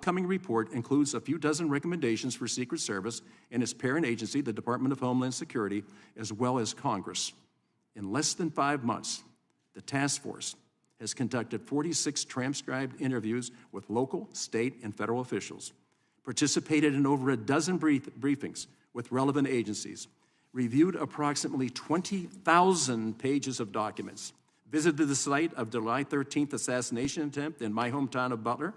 forthcoming report includes a few dozen recommendations for Secret Service and its parent agency, the Department of Homeland Security, as well as Congress. In less than 5 months, the task force has conducted 46 transcribed interviews with local, state, and federal officials, participated in over a dozen briefings with relevant agencies, reviewed approximately 20,000 pages of documents, visited the site of the July 13th assassination attempt in my hometown of Butler,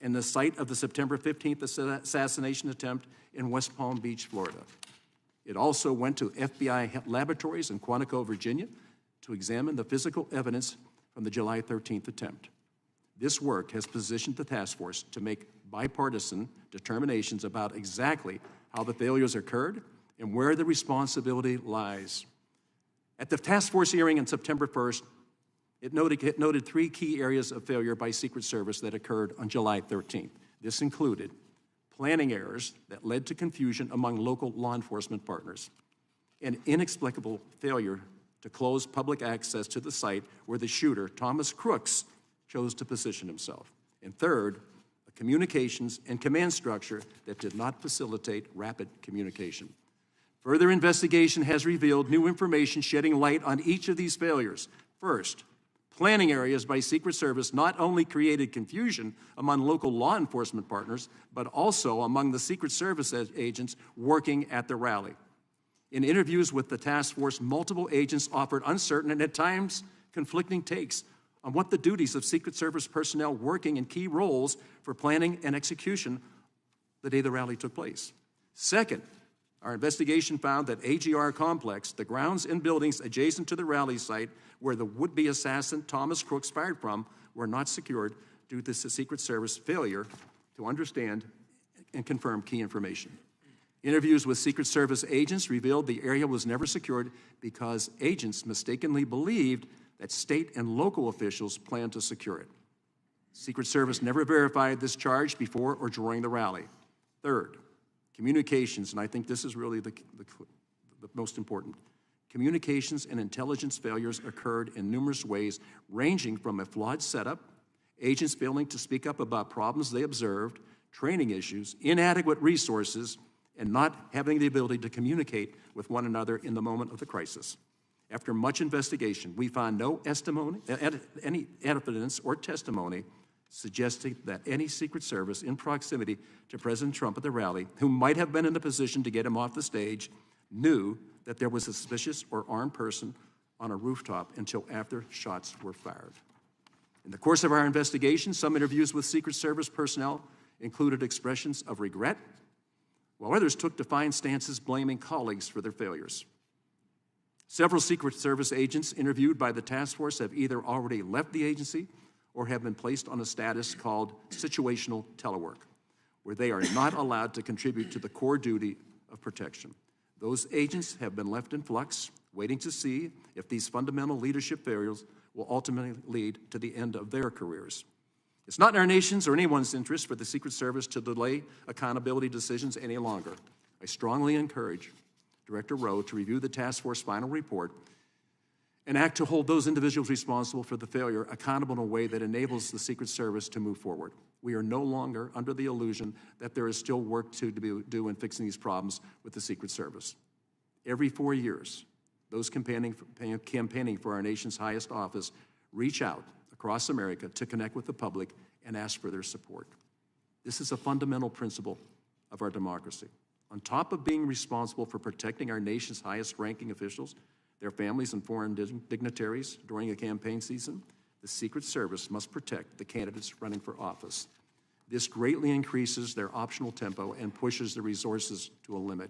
and the site of the September 15th assassination attempt in West Palm Beach, Florida. It also went to FBI laboratories in Quantico, Virginia, to examine the physical evidence from the July 13th attempt. This work has positioned the task force to make bipartisan determinations about exactly how the failures occurred and where the responsibility lies. At the task force hearing on September 1st, it noted 3 key areas of failure by Secret Service that occurred on July 13th. This included planning errors that led to confusion among local law enforcement partners, an inexplicable failure to close public access to the site where the shooter, Thomas Crooks, chose to position himself. And third, a communications and command structure that did not facilitate rapid communication. Further investigation has revealed new information shedding light on each of these failures. First, planning areas by Secret Service not only created confusion among local law enforcement partners, but also among the Secret Service agents working at the rally. In interviews with the task force, multiple agents offered uncertain and at times conflicting takes on what the duties of Secret Service personnel working in key roles for planning and execution the day the rally took place. Second, our investigation found that AGR Complex, the grounds and buildings adjacent to the rally site where the would-be assassin Thomas Crooks fired from, were not secured due to the Secret Service failure to understand and confirm key information. Interviews with Secret Service agents revealed the area was never secured because agents mistakenly believed that state and local officials planned to secure it. Secret Service never verified this charge before or during the rally. Third, communications, and I think this is really the most important. Communications and intelligence failures occurred in numerous ways, ranging from a flawed setup, agents failing to speak up about problems they observed, training issues, inadequate resources, and not having the ability to communicate with one another in the moment of the crisis. After much investigation, we found no any evidence or testimony suggesting that any Secret Service in proximity to President Trump at the rally, who might have been in a position to get him off the stage, knew that there was a suspicious or armed person on a rooftop until after shots were fired. In the course of our investigation, some interviews with Secret Service personnel included expressions of regret, while others took defiant stances blaming colleagues for their failures. Several Secret Service agents interviewed by the task force have either already left the agency or have been placed on a status called situational telework, where they are not allowed to contribute to the core duty of protection. Those agents have been left in flux, waiting to see if these fundamental leadership failures will ultimately lead to the end of their careers. It's not in our nation's or anyone's interest for the Secret Service to delay accountability decisions any longer. I strongly encourage Director Rowe to review the task force final report and act to hold those individuals responsible for the failure accountable in a way that enables the Secret Service to move forward. We are no longer under the illusion that there is still work to do in fixing these problems with the Secret Service. Every 4 years, those campaigning for our nation's highest office reach out across America to connect with the public and ask for their support. This is a fundamental principle of our democracy. On top of being responsible for protecting our nation's highest-ranking officials, their families and foreign dignitaries during a campaign season, the Secret Service must protect the candidates running for office. This greatly increases their optional tempo and pushes the resources to a limit.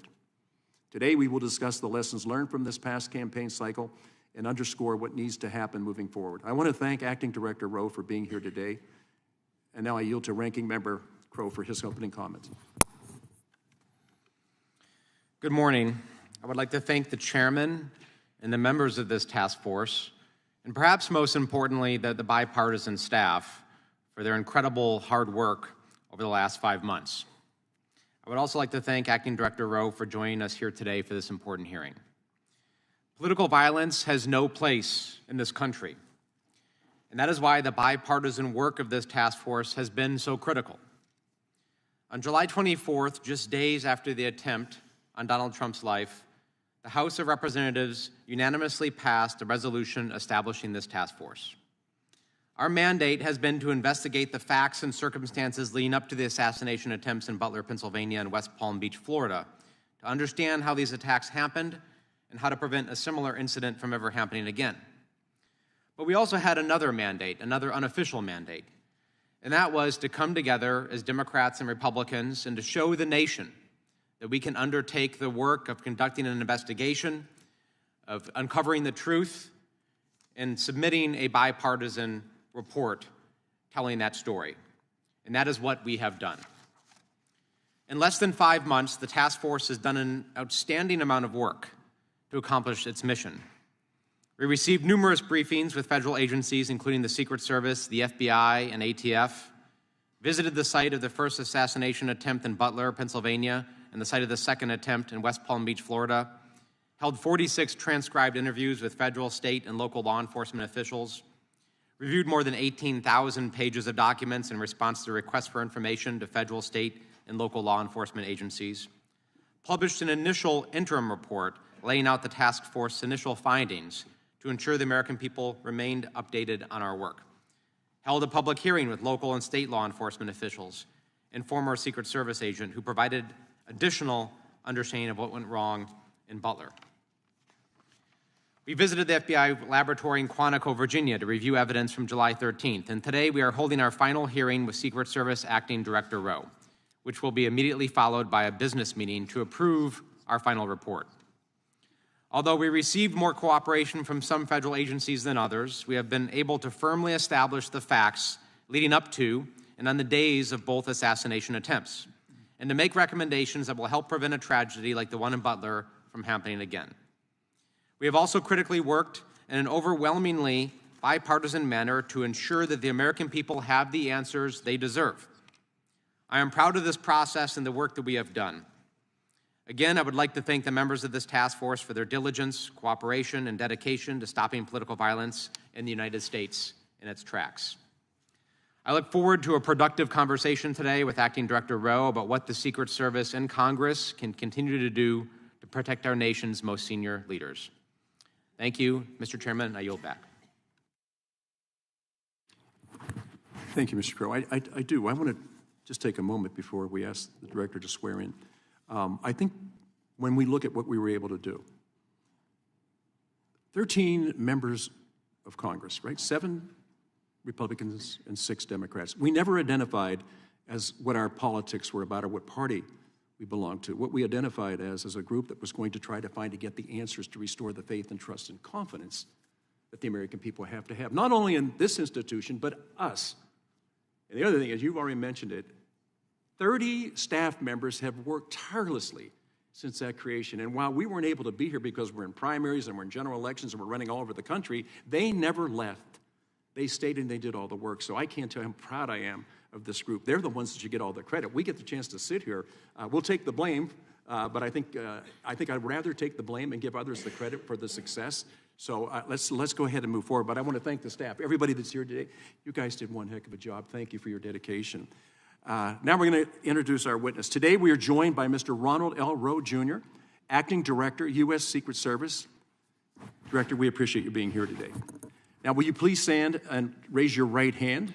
Today, we will discuss the lessons learned from this past campaign cycle and underscore what needs to happen moving forward. I want to thank Acting Director Rowe for being here today, and now I yield to Ranking Member Crow for his opening comments. Good morning. I would like to thank the chairman and the members of this task force, and perhaps most importantly, the bipartisan staff for their incredible hard work over the last 5 months. I would also like to thank Acting Director Rowe for joining us here today for this important hearing. Political violence has no place in this country, and that is why the bipartisan work of this task force has been so critical. On July 24th, just days after the attempt on Donald Trump's life, the House of Representatives unanimously passed a resolution establishing this task force. Our mandate has been to investigate the facts and circumstances leading up to the assassination attempts in Butler, Pennsylvania, and West Palm Beach, Florida, to understand how these attacks happened and how to prevent a similar incident from ever happening again. But we also had another mandate, another unofficial mandate, and that was to come together as Democrats and Republicans and to show the nation that we can undertake the work of conducting an investigation, of uncovering the truth, and submitting a bipartisan report telling that story. And that is what we have done. In less than 5 months, the task force has done an outstanding amount of work to accomplish its mission. We received numerous briefings with federal agencies, including the Secret Service, the FBI, and ATF, visited the site of the first assassination attempt in Butler, Pennsylvania, and the site of the second attempt in West Palm Beach, Florida, held 46 transcribed interviews with federal, state, and local law enforcement officials, reviewed more than 18,000 pages of documents in response to requests for information to federal, state, and local law enforcement agencies, published an initial interim report laying out the task force's initial findings to ensure the American people remained updated on our work, held a public hearing with local and state law enforcement officials and former Secret Service agent who provided additional understanding of what went wrong in Butler. We visited the FBI laboratory in Quantico, Virginia to review evidence from July 13th, and today we are holding our final hearing with Secret Service Acting Director Rowe, which will be immediately followed by a business meeting to approve our final report. Although we received more cooperation from some federal agencies than others, we have been able to firmly establish the facts leading up to and on the days of both assassination attempts, and to make recommendations that will help prevent a tragedy like the one in Butler from happening again. We have also critically worked in an overwhelmingly bipartisan manner to ensure that the American people have the answers they deserve. I am proud of this process and the work that we have done. Again, I would like to thank the members of this task force for their diligence, cooperation, and dedication to stopping political violence in the United States in its tracks. I look forward to a productive conversation today with Acting Director Rowe about what the Secret Service and Congress can continue to do to protect our nation's most senior leaders. Thank you, Mr. Chairman. I yield back. Thank you, Mr. Crow. I do. I want to just take a moment before we ask the director to swear in. I think when we look at what we were able to do, 13 members of Congress, right? 7 Republicans and 6 Democrats. We never identified as what our politics were about or what party we belonged to. What we identified as a group that was going to try to find to get the answers to restore the faith and trust and confidence that the American people have to have, not only in this institution, but us. And the other thing is, you've already mentioned it, 30 staff members have worked tirelessly since that creation. And while we weren't able to be here because we're in primaries and we're in general elections and we're running all over the country, they never left. They stayed and they did all the work. So I can't tell you how proud I am of this group. They're the ones that should get all the credit. We get the chance to sit here. We'll take the blame, but I think I'd rather take the blame and give others the credit for the success. So let's go ahead and move forward. But I want to thank the staff, everybody that's here today. You guys did one heck of a job. Thank you for your dedication. Now we're going to introduce our witness. Today we are joined by Mr. Ronald L. Rowe, Jr., Acting Director, U.S. Secret Service. Director, we appreciate you being here today. Now, will you please stand and raise your right hand?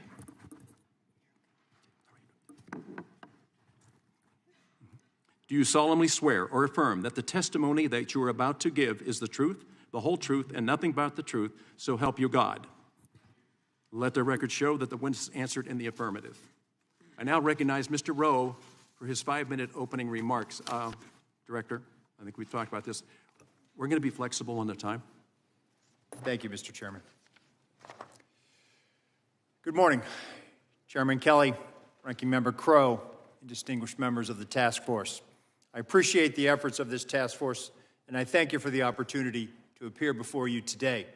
Do you solemnly swear or affirm that the testimony that you are about to give is the truth, the whole truth, and nothing but the truth, so help you God? Let the record show that the witness answered in the affirmative. I now recognize Mr. Rowe for his 5-minute opening remarks. Director, I think we've talked about this. We're going to be flexible on the time. Thank you, Mr. Chairman. Good morning, Chairman Kelly, Ranking Member Crowe, and distinguished members of the task force. I appreciate the efforts of this task force, and I thank you for the opportunity to appear before you today.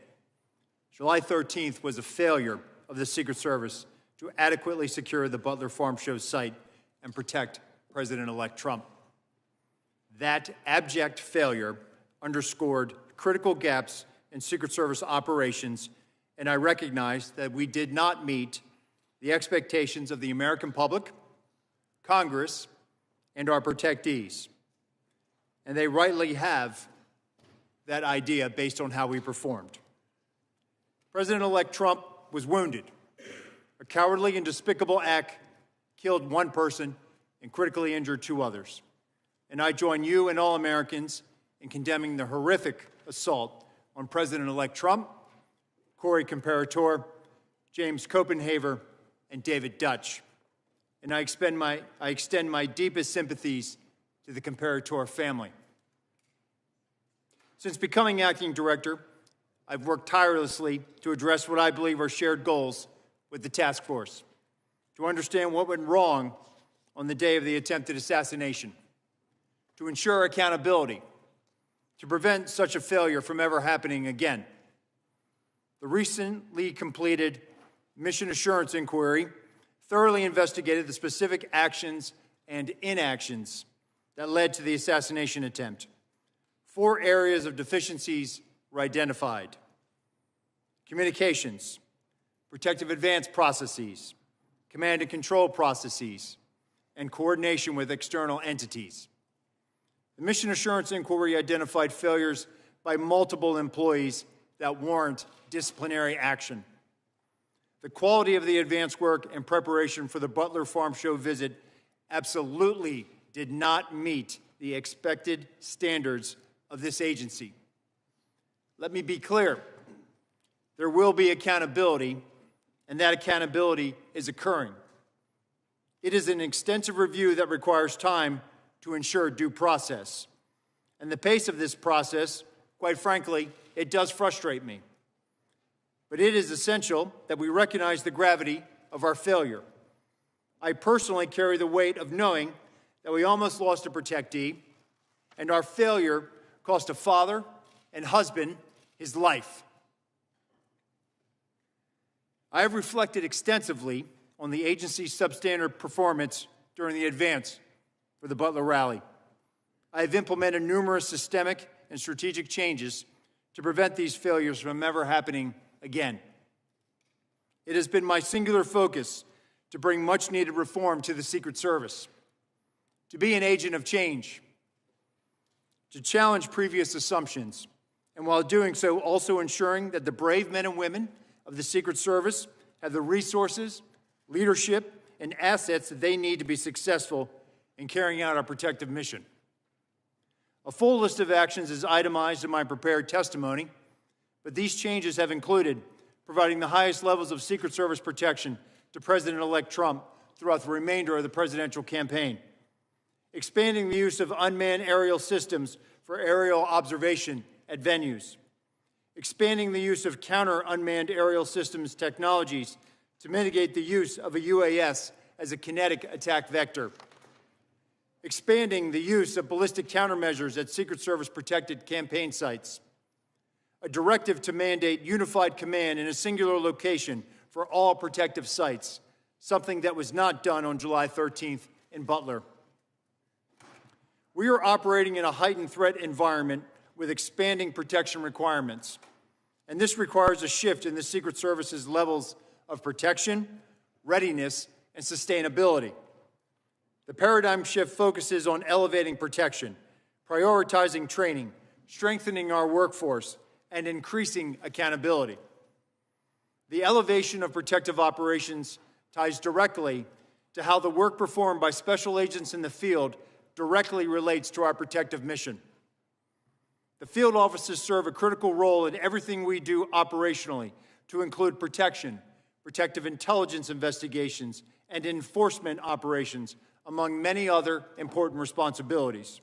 July 13th was a failure of the Secret Service to adequately secure the Butler Farm Show site and protect President-elect Trump. That abject failure underscored critical gaps in Secret Service operations, and I recognize that we did not meet the expectations of the American public Congress, and our protectees. And they rightly have that idea based on how we performed. President-elect Trump was wounded. A cowardly and despicable act killed one person and critically injured two others. And I join you and all Americans in condemning the horrific assault on President-elect Trump, Corey Comparator, James Copenhaver, and David Dutch. And I extend my deepest sympathies to the Comparator family. Since becoming acting director, I've worked tirelessly to address what I believe are shared goals with the task force, to understand what went wrong on the day of the attempted assassination, to ensure accountability, to prevent such a failure from ever happening again. The recently completed Mission Assurance Inquiry thoroughly investigated the specific actions and inactions that led to the assassination attempt. 4 areas of deficiencies were identified: communications, protective advance processes, command and control processes, and coordination with external entities. The Mission Assurance Inquiry identified failures by multiple employees that warrant disciplinary action. The quality of the advance work and preparation for the Butler Farm Show visit absolutely did not meet the expected standards of this agency. Let me be clear. There will be accountability, and that accountability is occurring. It is an extensive review that requires time to ensure due process. And the pace of this process, quite frankly, it does frustrate me. But it is essential that we recognize the gravity of our failure. I personally carry the weight of knowing that we almost lost a protectee, and our failure cost a father and husband his life. I have reflected extensively on the agency's substandard performance during the advance for the Butler rally. I have implemented numerous systemic and strategic changes to prevent these failures from ever happening again. It has been my singular focus to bring much-needed reform to the Secret Service, to be an agent of change, to challenge previous assumptions, and while doing so, also ensuring that the brave men and women of the Secret Service have the resources, leadership, and assets that they need to be successful in carrying out our protective mission. A full list of actions is itemized in my prepared testimony, but these changes have included providing the highest levels of Secret Service protection to President-elect Trump throughout the remainder of the presidential campaign, expanding the use of unmanned aerial systems for aerial observation at venues, expanding the use of counter-unmanned aerial systems technologies to mitigate the use of a UAS as a kinetic attack vector, expanding the use of ballistic countermeasures at Secret Service-protected campaign sites, a directive to mandate unified command in a singular location for all protective sites, something that was not done on July 13th in Butler. We are operating in a heightened threat environment with expanding protection requirements, and this requires a shift in the Secret Service's levels of protection, readiness, and sustainability. The paradigm shift focuses on elevating protection, prioritizing training, strengthening our workforce, and increasing accountability. The elevation of protective operations ties directly to how the work performed by special agents in the field directly relates to our protective mission. The field officers serve a critical role in everything we do operationally, to include protection, protective intelligence investigations, and enforcement operations, among many other important responsibilities.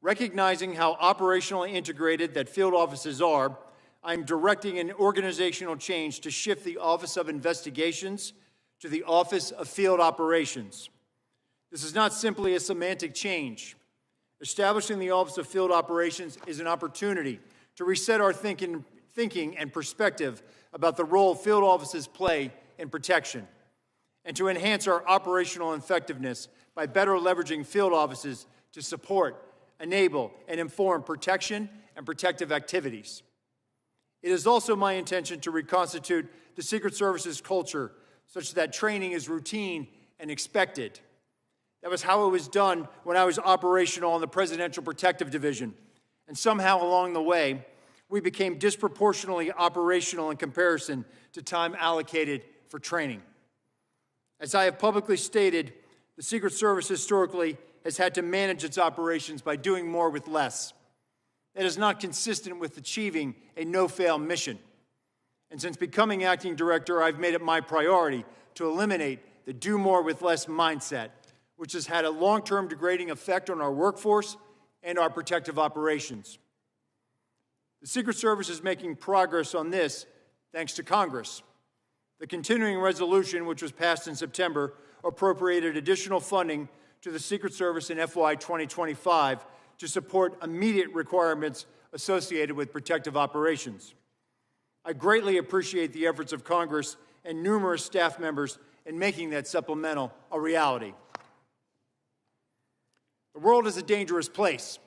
Recognizing how operationally integrated that field officers are, I'm directing an organizational change to shift the Office of Investigations to the Office of Field Operations. This is not simply a semantic change. Establishing the Office of Field Operations is an opportunity to reset our thinking and perspective about the role field officers play in protection, and to enhance our operational effectiveness by better leveraging field officers to support, enable, and inform protection and protective activities. It is also my intention to reconstitute the Secret Service's culture such that training is routine and expected, That was how it was done when I was operational in the Presidential Protective Division. And somehow along the way, we became disproportionately operational in comparison to time allocated for training. As I have publicly stated, the Secret Service historically has had to manage its operations by doing more with less. That is not consistent with achieving a no-fail mission. And since becoming acting director, I've made it my priority to eliminate the do more with less mindset, which has had a long-term degrading effect on our workforce and our protective operations. The Secret Service is making progress on this thanks to Congress. The continuing resolution, which was passed in September, appropriated additional funding to the Secret Service in FY 2025 to support immediate requirements associated with protective operations. I greatly appreciate the efforts of Congress and numerous staff members in making that supplemental a reality. The world is a dangerous place.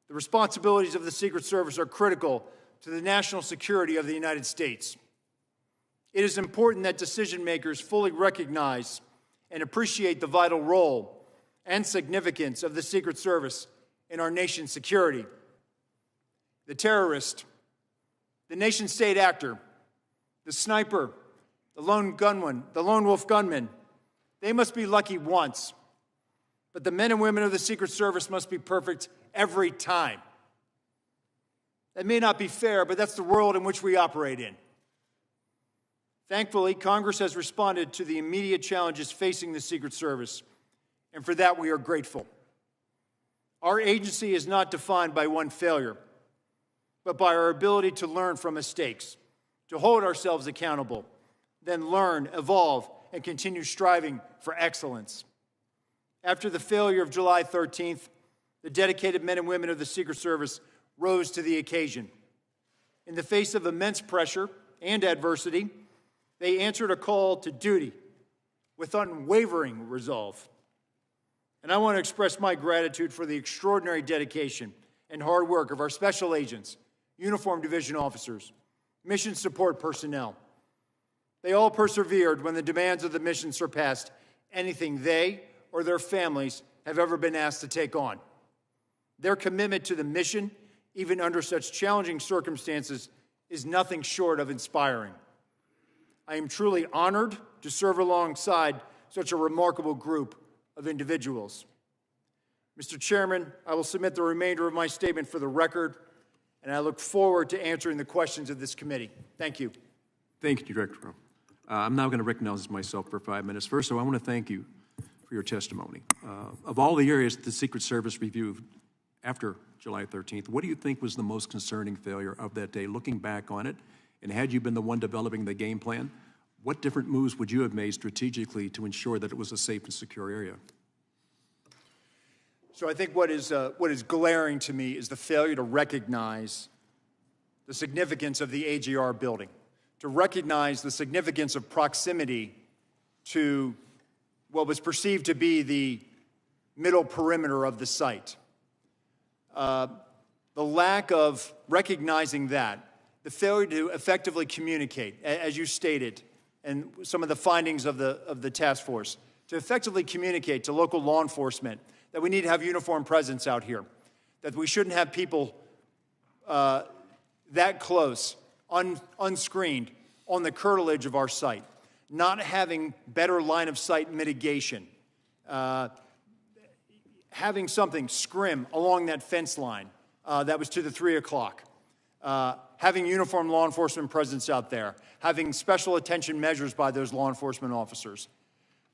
The responsibilities of the Secret Service are critical to the national security of the United States. It is important that decision makers fully recognize and appreciate the vital role and significance of the Secret Service in our nation's security. The terrorist, the nation-state actor, the sniper, the lone wolf gunman, they must be lucky once. But the men and women of the Secret Service must be perfect every time. That may not be fair, but that's the world in which we operate in. Thankfully, Congress has responded to the immediate challenges facing the Secret Service, and for that we are grateful. Our agency is not defined by one failure, but by our ability to learn from mistakes, to hold ourselves accountable, then learn, evolve, and continue striving for excellence. After the failure of July 13th, the dedicated men and women of the Secret Service rose to the occasion. In the face of immense pressure and adversity, they answered a call to duty with unwavering resolve. And I want to express my gratitude for the extraordinary dedication and hard work of our special agents, uniformed division officers, mission support personnel. They all persevered when the demands of the mission surpassed anything they or their families have ever been asked to take on. Their commitment to the mission, even under such challenging circumstances, is nothing short of inspiring. I am truly honored to serve alongside such a remarkable group of individuals. Mr. Chairman, I will submit the remainder of my statement for the record, and I look forward to answering the questions of this committee. Thank you. Thank you, Director Rowe. I'm now going to recognize myself for 5 minutes. First, I want to thank you for your testimony. Of all the areas the Secret Service reviewed after July 13th, what do you think was the most concerning failure of that day, looking back on it? And had you been the one developing the game plan, what different moves would you have made strategically to ensure that it was a safe and secure area? So I think what is glaring to me is the failure to recognize the significance of the AGR building, to recognize the significance of proximity to what was perceived to be the middle perimeter of the site. The lack of recognizing that, the failure to effectively communicate, as you stated, and some of the findings of the task force, to effectively communicate to local law enforcement that we need to have uniformed presence out here, that we shouldn't have people that close, unscreened, on the curtilage of our site, not having better line of sight mitigation, having something scrim along that fence line that was to the 3 o'clock, having uniformed law enforcement presence out there, having special attention measures by those law enforcement officers.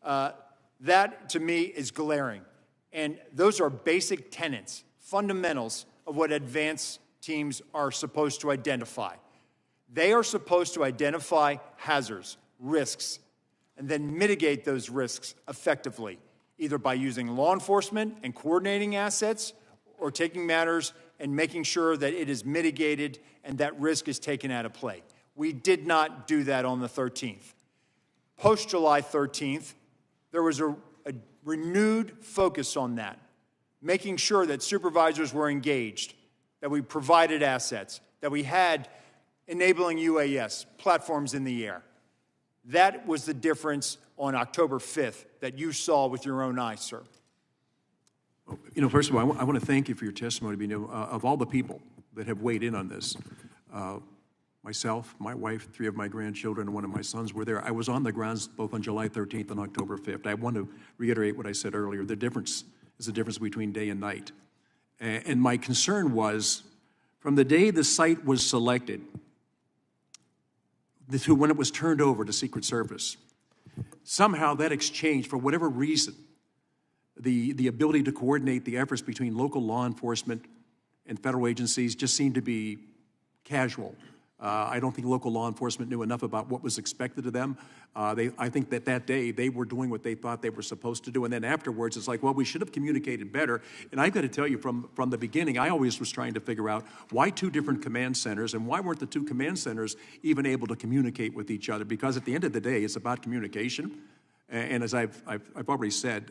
That, to me, is glaring. And those are basic tenets, fundamentals of what advance teams are supposed to identify. They are supposed to identify hazards, risks, and then mitigate those risks effectively, either by using law enforcement and coordinating assets or taking matters and making sure that it is mitigated and that risk is taken out of play. We did not do that on the 13th. Post-July 13th, there was a renewed focus on that, making sure that supervisors were engaged, that we provided assets, that we had enabling UAS, platforms in the air. That was the difference on October 5th that you saw with your own eyes, sir? You know, first of all, I want to thank you for your testimony. You know, of all the people that have weighed in on this, myself, my wife, 3 of my grandchildren, and 1 of my sons were there. I was on the grounds both on July 13th and October 5th. I want to reiterate what I said earlier. The difference is the difference between day and night. And my concern was, from the day the site was selected to when it was turned over to Secret Service, somehow that exchange, for whatever reason, the ability to coordinate the efforts between local law enforcement and federal agencies just seemed to be casual. I don't think local law enforcement knew enough about what was expected of them. I think that day they were doing what they thought they were supposed to do, and then afterwards it's like, well, we should have communicated better. And I've got to tell you, from the beginning, I always was trying to figure out why 2 different command centers, and why weren't the 2 command centers even able to communicate with each other? Because at the end of the day, it's about communication. And as I've already said,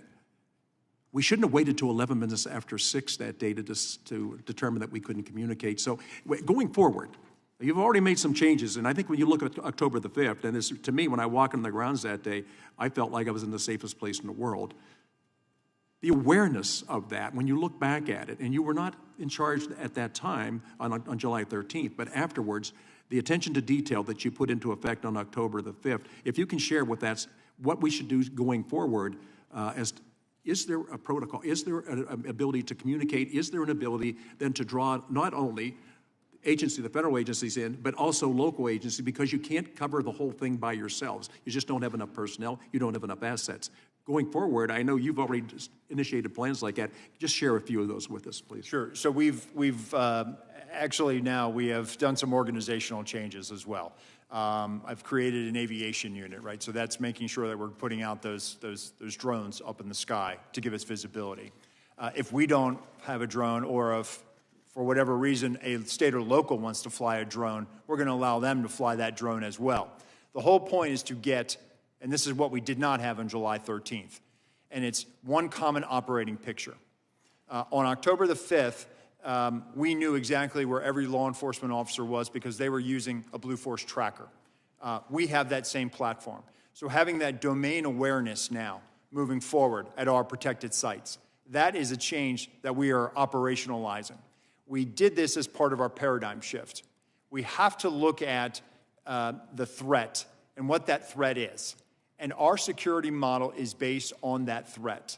we shouldn't have waited till 11 minutes after 6 that day to determine that we couldn't communicate. So going forward, you've already made some changes, and I think when you look at October the 5th, and this, to me, when I walked on the grounds that day, I felt like I was in the safest place in the world. The awareness of that, when you look back at it, and you were not in charge at that time on July 13th, but afterwards, the attention to detail that you put into effect on October the 5th, if you can share with us what we should do going forward, is there a protocol? Is there an ability to communicate? Is there an ability then to draw not only the federal agencies in, but also local agencies, because you can't cover the whole thing by yourselves. You just don't have enough personnel. You don't have enough assets. Going forward, I know you've already initiated plans like that. Just share a few of those with us, please. Sure. So we've actually now we have done some organizational changes as well. I've created an aviation unit, right? So that's making sure that we're putting out those drones up in the sky to give us visibility. If we don't have a drone, or if for whatever reason a state or local wants to fly a drone, we're going to allow them to fly that drone as well. The whole point is to get, and this is what we did not have on July 13th, and it's one common operating picture. On October the 5th, we knew exactly where every law enforcement officer was because they were using a Blue Force tracker. We have that same platform. So having that domain awareness now moving forward at our protected sites, that is a change that we are operationalizing. We did this as part of our paradigm shift. We have to look at the threat and what that threat is. And our security model is based on that threat.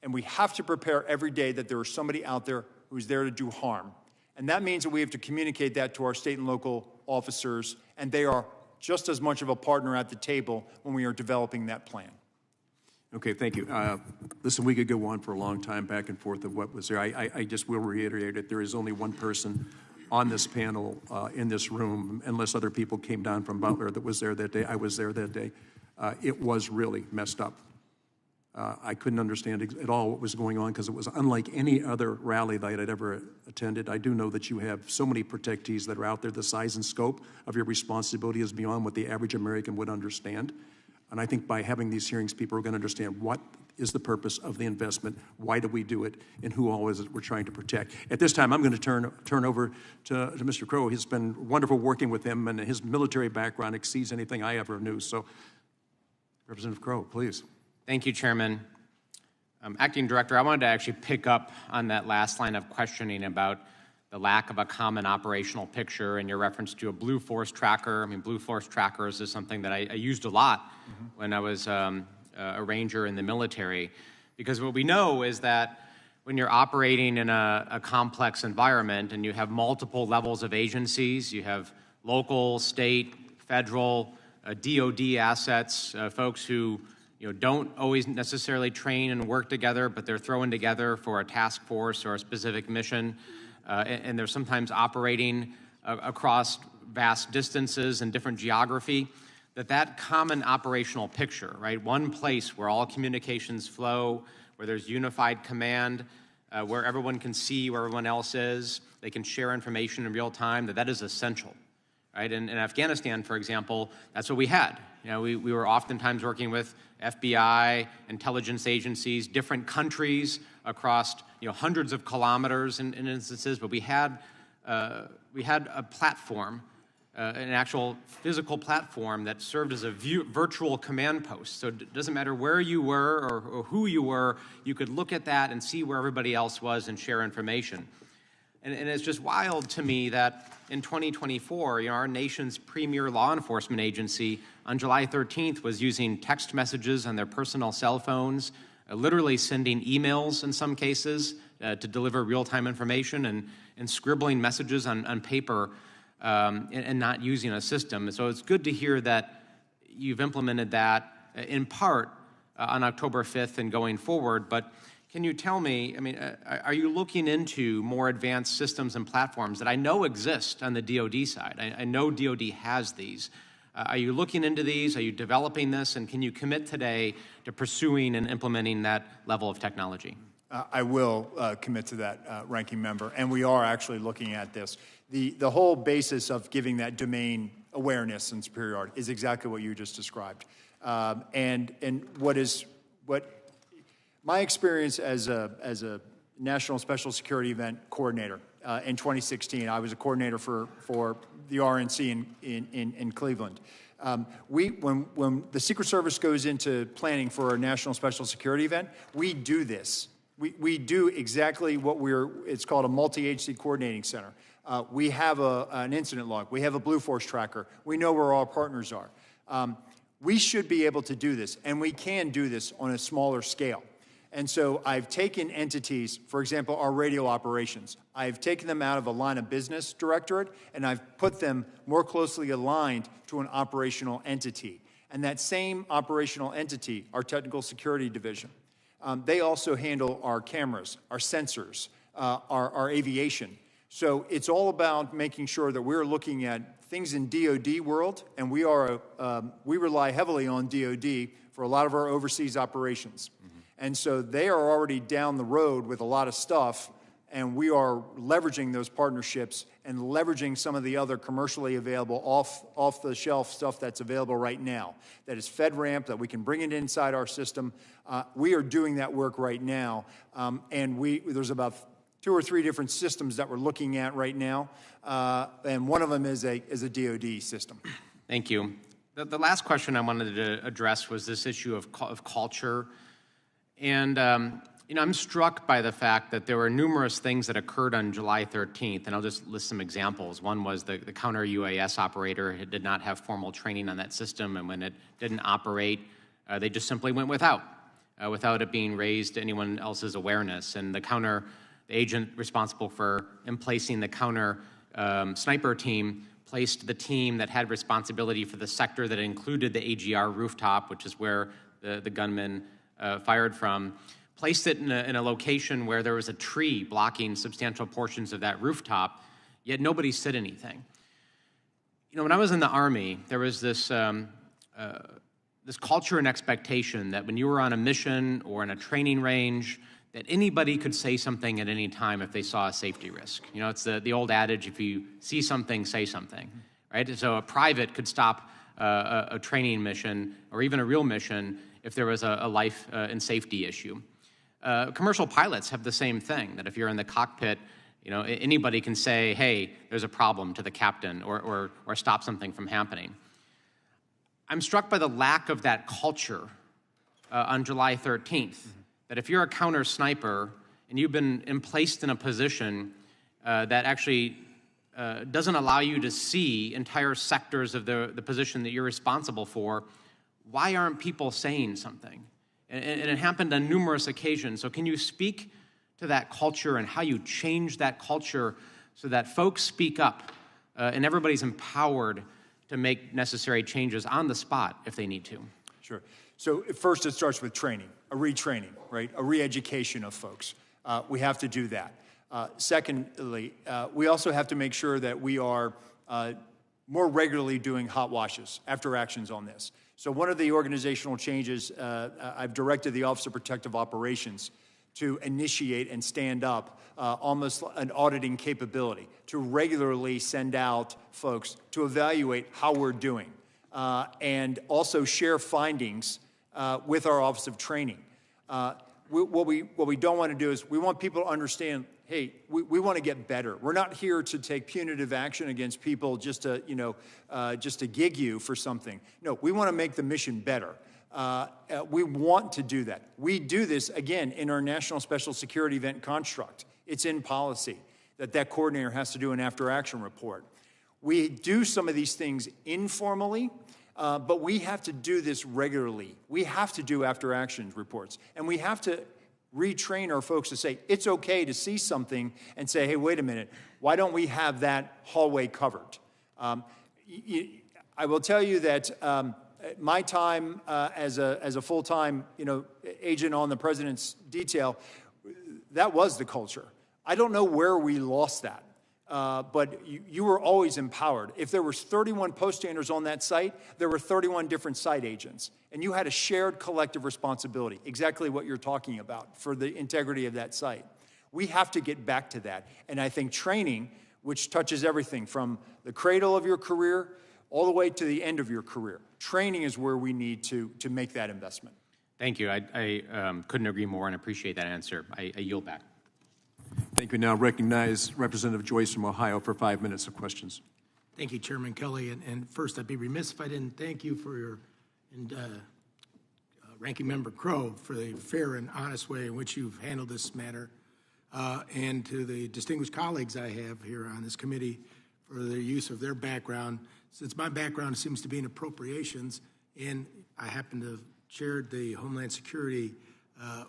And we have to prepare every day that there is somebody out there who's there to do harm. And that means that we have to communicate that to our state and local officers, and they are just as much of a partner at the table when we are developing that plan. Okay, thank you. Listen, we could go on for a long time back and forth of what was there. I just will reiterate it. There is only one person on this panel in this room, unless other people came down from Butler, that was there that day. I was there that day. It was really messed up. I couldn't understand at all what was going on because it was unlike any other rally that I'd ever attended. I do know that you have so many protectees that are out there. The size and scope of your responsibility is beyond what the average American would understand. And I think by having these hearings, people are going to understand what is the purpose of the investment, why do we do it, and who all is it we're trying to protect. At this time, I'm going to turn over to Mr. Crowe. It's been wonderful working with him, and his military background exceeds anything I ever knew. So, Representative Crowe, please. Thank you, Chairman. Acting Director, I wanted to actually pick up on that last line of questioning about the lack of a common operational picture and your reference to a Blue Force tracker. I mean, Blue Force trackers is something that I used a lot when I was a ranger in the military, because what we know is that when you're operating in a complex environment and you have multiple levels of agencies, you have local, state, federal, DOD assets, folks who don't always necessarily train and work together, but they're thrown together for a task force or a specific mission. And they're sometimes operating across vast distances and different geography, that common operational picture, right? One place where all communications flow, where there's unified command, where everyone can see where everyone else is, they can share information in real time, that is essential, right? In Afghanistan, for example, that's what we had. We were oftentimes working with FBI, intelligence agencies, different countries across hundreds of kilometers in instances, but we had a platform an actual physical platform that served as a virtual command post. So it doesn't matter where you were or who you were, you could look at that and see where everybody else was and share information. And it's just wild to me that in 2024, our nation's premier law enforcement agency on July 13th was using text messages on their personal cell phones, literally sending emails in some cases to deliver real-time information and scribbling messages on paper and not using a system. So it's good to hear that you've implemented that in part on October 5th and going forward. But can you tell me, are you looking into more advanced systems and platforms that I know exist on the DoD side? I know DoD has these. Are you looking into these? Are you developing this? And can you commit today to pursuing and implementing that level of technology? I will commit to that, Ranking Member, and we are actually looking at this. The whole basis of giving that domain awareness and superiority is exactly what you just described. And what my experience as a National Special Security Event coordinator in 2016, I was a coordinator for the RNC in Cleveland. When the Secret Service goes into planning for a National Special Security Event, we do this. We do exactly what it's called a multi-agency coordinating center. We have an incident log. We have a Blue Force tracker. We know where our partners are. We should be able to do this, and we can do this on a smaller scale. And so I've taken entities, for example, our radio operations. I've taken them out of a line of business directorate, and I've put them more closely aligned to an operational entity. And that same operational entity, our technical security division, they also handle our cameras, our sensors, our aviation. So it's all about making sure that we're looking at things in DoD world, and we rely heavily on DoD for a lot of our overseas operations. And so they are already down the road with a lot of stuff, and we are leveraging those partnerships and leveraging some of the other commercially available off-the-shelf stuff that's available right now, that is FedRAMP, that we can bring it inside our system. We are doing that work right now, and there's about 2 or 3 different systems that we're looking at right now, and one of them is a DoD system. Thank you. The last question I wanted to address was this issue of culture. And I'm struck by the fact that there were numerous things that occurred on July 13th, and I'll just list some examples. One was the counter-UAS operator did not have formal training on that system, and when it didn't operate, they just simply went without it being raised to anyone else's awareness. And the agent responsible for emplacing the counter sniper team placed the team that had responsibility for the sector that included the AGR rooftop, which is where the gunman fired from, placed it in a location where there was a tree blocking substantial portions of that rooftop, yet nobody said anything. When I was in the Army, there was this culture and expectation that when you were on a mission or in a training range, that anybody could say something at any time if they saw a safety risk. It's the old adage, if you see something, say something, right? So a private could stop a training mission or even a real mission if there was a life and safety issue. Commercial pilots have the same thing, that if you're in the cockpit, anybody can say, hey, there's a problem to the captain or stop something from happening. I'm struck by the lack of that culture on July 13th, that if you're a counter sniper and you've been placed in a position that actually doesn't allow you to see entire sectors of the position that you're responsible for, why aren't people saying something? And it happened on numerous occasions. So can you speak to that culture and how you change that culture so that folks speak up and everybody's empowered to make necessary changes on the spot if they need to? Sure. So first it starts with training, a retraining, right? A re-education of folks. We have to do that. Secondly, we also have to make sure that we are more regularly doing hot washes, after actions on this. So one of the organizational changes, I've directed the Office of Protective Operations to initiate and stand up almost an auditing capability, to regularly send out folks to evaluate how we're doing, and also share findings with our Office of Training. what we don't want to do is we want people to understand, hey, we want to get better. We're not here to take punitive action against people just to gig you for something. No, we want to make the mission better. We want to do that. We do this, again, in our National Special Security Event construct. It's in policy that coordinator has to do an after-action report. We do some of these things informally, but we have to do this regularly. We have to do after-action reports, and we have to retrain our folks to say, it's okay to see something and say, hey, wait a minute, why don't we have that hallway covered? I will tell you that my time as a full-time agent on the president's detail, that was the culture. I don't know where we lost that, but you were always empowered. If there was 31 poststanders on that site, there were 31 different site agents, and you had a shared collective responsibility, exactly what you're talking about, for the integrity of that site. We have to get back to that, and I think training, which touches everything from the cradle of your career all the way to the end of your career, training is where we need to make that investment. Thank you. I couldn't agree more and appreciate that answer. I yield back. Thank you. Now recognize Representative Joyce from Ohio for 5 minutes of questions. Thank you, Chairman Kelly. And first, I'd be remiss if I didn't thank you for your Ranking Member Crowe for the fair and honest way in which you've handled this matter, and to the distinguished colleagues I have here on this committee for the use of their background. Since my background seems to be in appropriations, and I happen to have chaired the Homeland Security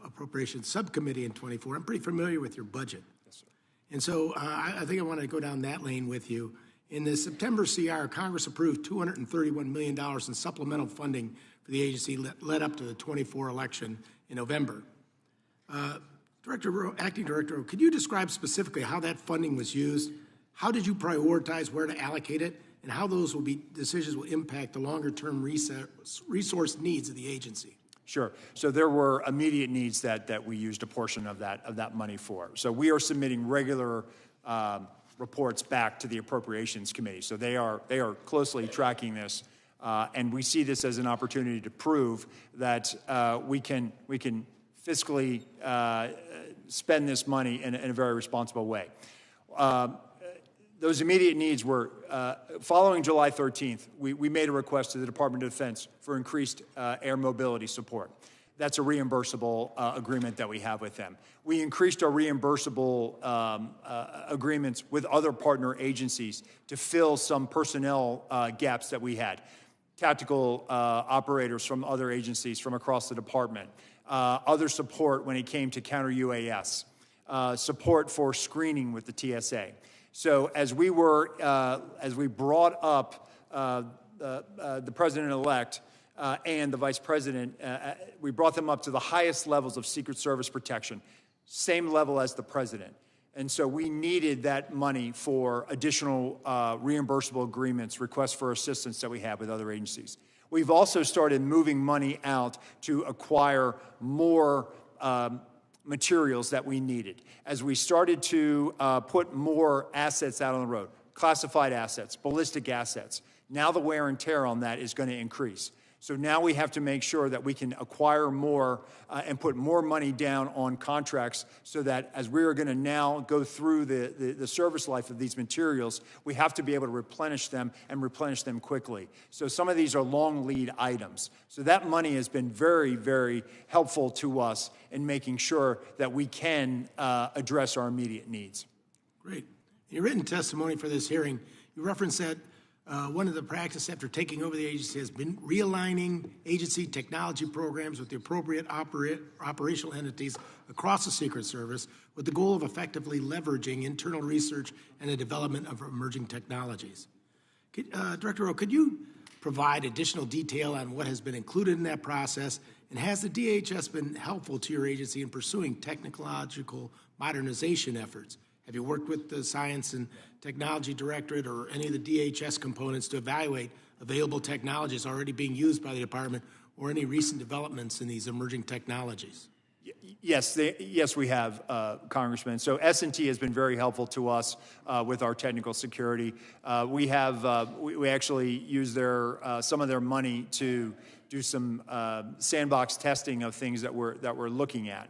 Appropriations Subcommittee in 24, I'm pretty familiar with your budget. Yes, sir. And so I think I want to go down that lane with you. In the September CR, Congress approved $231 million in supplemental funding for the agency led up to the 24 election in November. Director Rowe, Acting Director Rowe, could you describe specifically how that funding was used? How did you prioritize where to allocate it, and how those decisions will impact the longer-term resource needs of the agency? Sure. So there were immediate needs that we used a portion of that money for. So we are submitting regular reports back to the Appropriations Committee. So they are closely tracking this, and we see this as an opportunity to prove that we can fiscally spend this money in a very responsible way. Those immediate needs were, following July 13th, we made a request to the Department of Defense for increased air mobility support. That's a reimbursable agreement that we have with them. We increased our reimbursable agreements with other partner agencies to fill some personnel gaps that we had. Tactical operators from other agencies from across the department, other support when it came to counter-UAS, support for screening with the TSA. So as we brought up the president-elect and the vice president, we brought them up to the highest levels of Secret Service protection, same level as the president. And so we needed that money for additional reimbursable agreements, requests for assistance that we have with other agencies. We've also started moving money out to acquire more materials that we needed. As we started to put more assets out on the road, classified assets, ballistic assets, now the wear and tear on that is going to increase. So now we have to make sure that we can acquire more and put more money down on contracts so that as we are going to now go through the service life of these materials, we have to be able to replenish them and replenish them quickly. So some of these are long lead items. So that money has been very, very helpful to us in making sure that we can address our immediate needs. Great. In your written testimony for this hearing, you referenced that one of the practices after taking over the agency has been realigning agency technology programs with the appropriate operational entities across the Secret Service with the goal of effectively leveraging internal research and the development of emerging technologies. Director Rowe, could you provide additional detail on what has been included in that process, and has the DHS been helpful to your agency in pursuing technological modernization efforts? Have you worked with the Science and Technology Directorate or any of the DHS components to evaluate available technologies already being used by the department or any recent developments in these emerging technologies? Yes, we have, Congressman. So S&T has been very helpful to us with our technical security. We actually use some of their money to do some sandbox testing of things that we're looking at.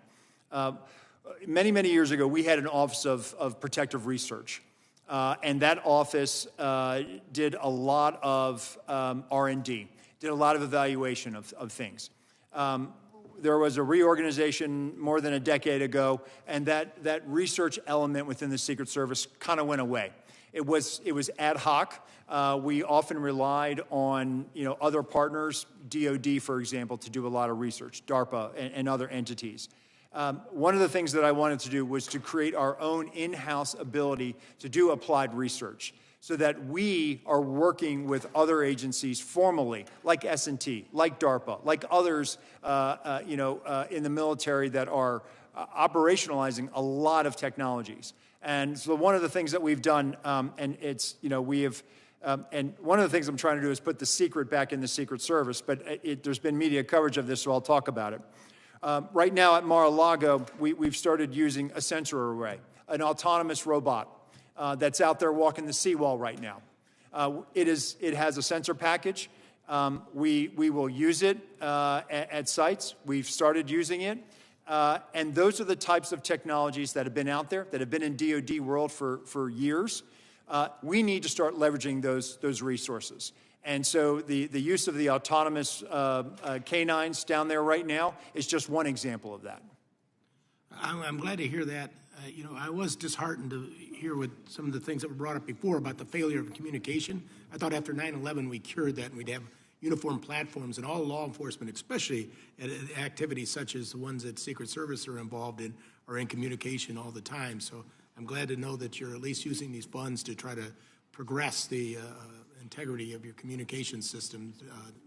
Many, many years ago, we had an Office of Protective Research. And that office did a lot of R&D, did a lot of evaluation of things. There was a reorganization more than a decade ago, and that research element within the Secret Service kind of went away. It was ad hoc. We often relied on other partners, DoD, for example, to do a lot of research, DARPA and other entities. One of the things that I wanted to do was to create our own in-house ability to do applied research so that we are working with other agencies formally, like S&T, like DARPA, like others in the military that are operationalizing a lot of technologies. And so one of the things that we've done, and one of the things I'm trying to do is put the secret back in the Secret Service, but there's been media coverage of this, so I'll talk about it. Right now at Mar-a-Lago, we've started using a sensor array, an autonomous robot that's out there walking the seawall right now. It has a sensor package. We will use it at sites. We've started using it. And those are the types of technologies that have been out there, that have been in DoD world for years. We need to start leveraging those resources. And so the use of the autonomous canines down there right now is just one example of that. I'm glad to hear that. I was disheartened to hear with some of the things that were brought up before about the failure of communication. I thought after 9/11 we cured that and we'd have uniform platforms and all law enforcement, especially at activities such as the ones that Secret Service are involved in, are in communication all the time. So I'm glad to know that you're at least using these funds to try to progress the integrity of your communication systems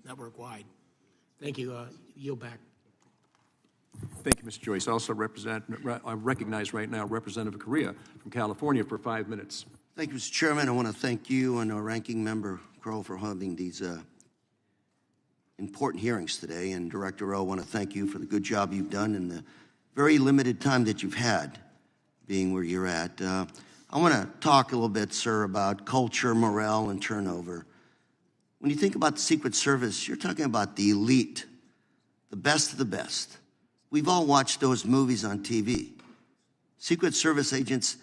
network-wide. Thank you. Yield back. Thank you, Mr. Joyce. Also I recognize right now Representative Correa from California for 5 minutes. Thank you, Mr. Chairman. I want to thank you and our ranking member, Crow, for having these important hearings today. And Director Rowe, I want to thank you for the good job you've done in the very limited time that you've had being where you're at. I want to talk a little bit, sir, about culture, morale, and turnover. When you think about the Secret Service, you're talking about the elite, the best of the best. We've all watched those movies on TV. Secret Service agents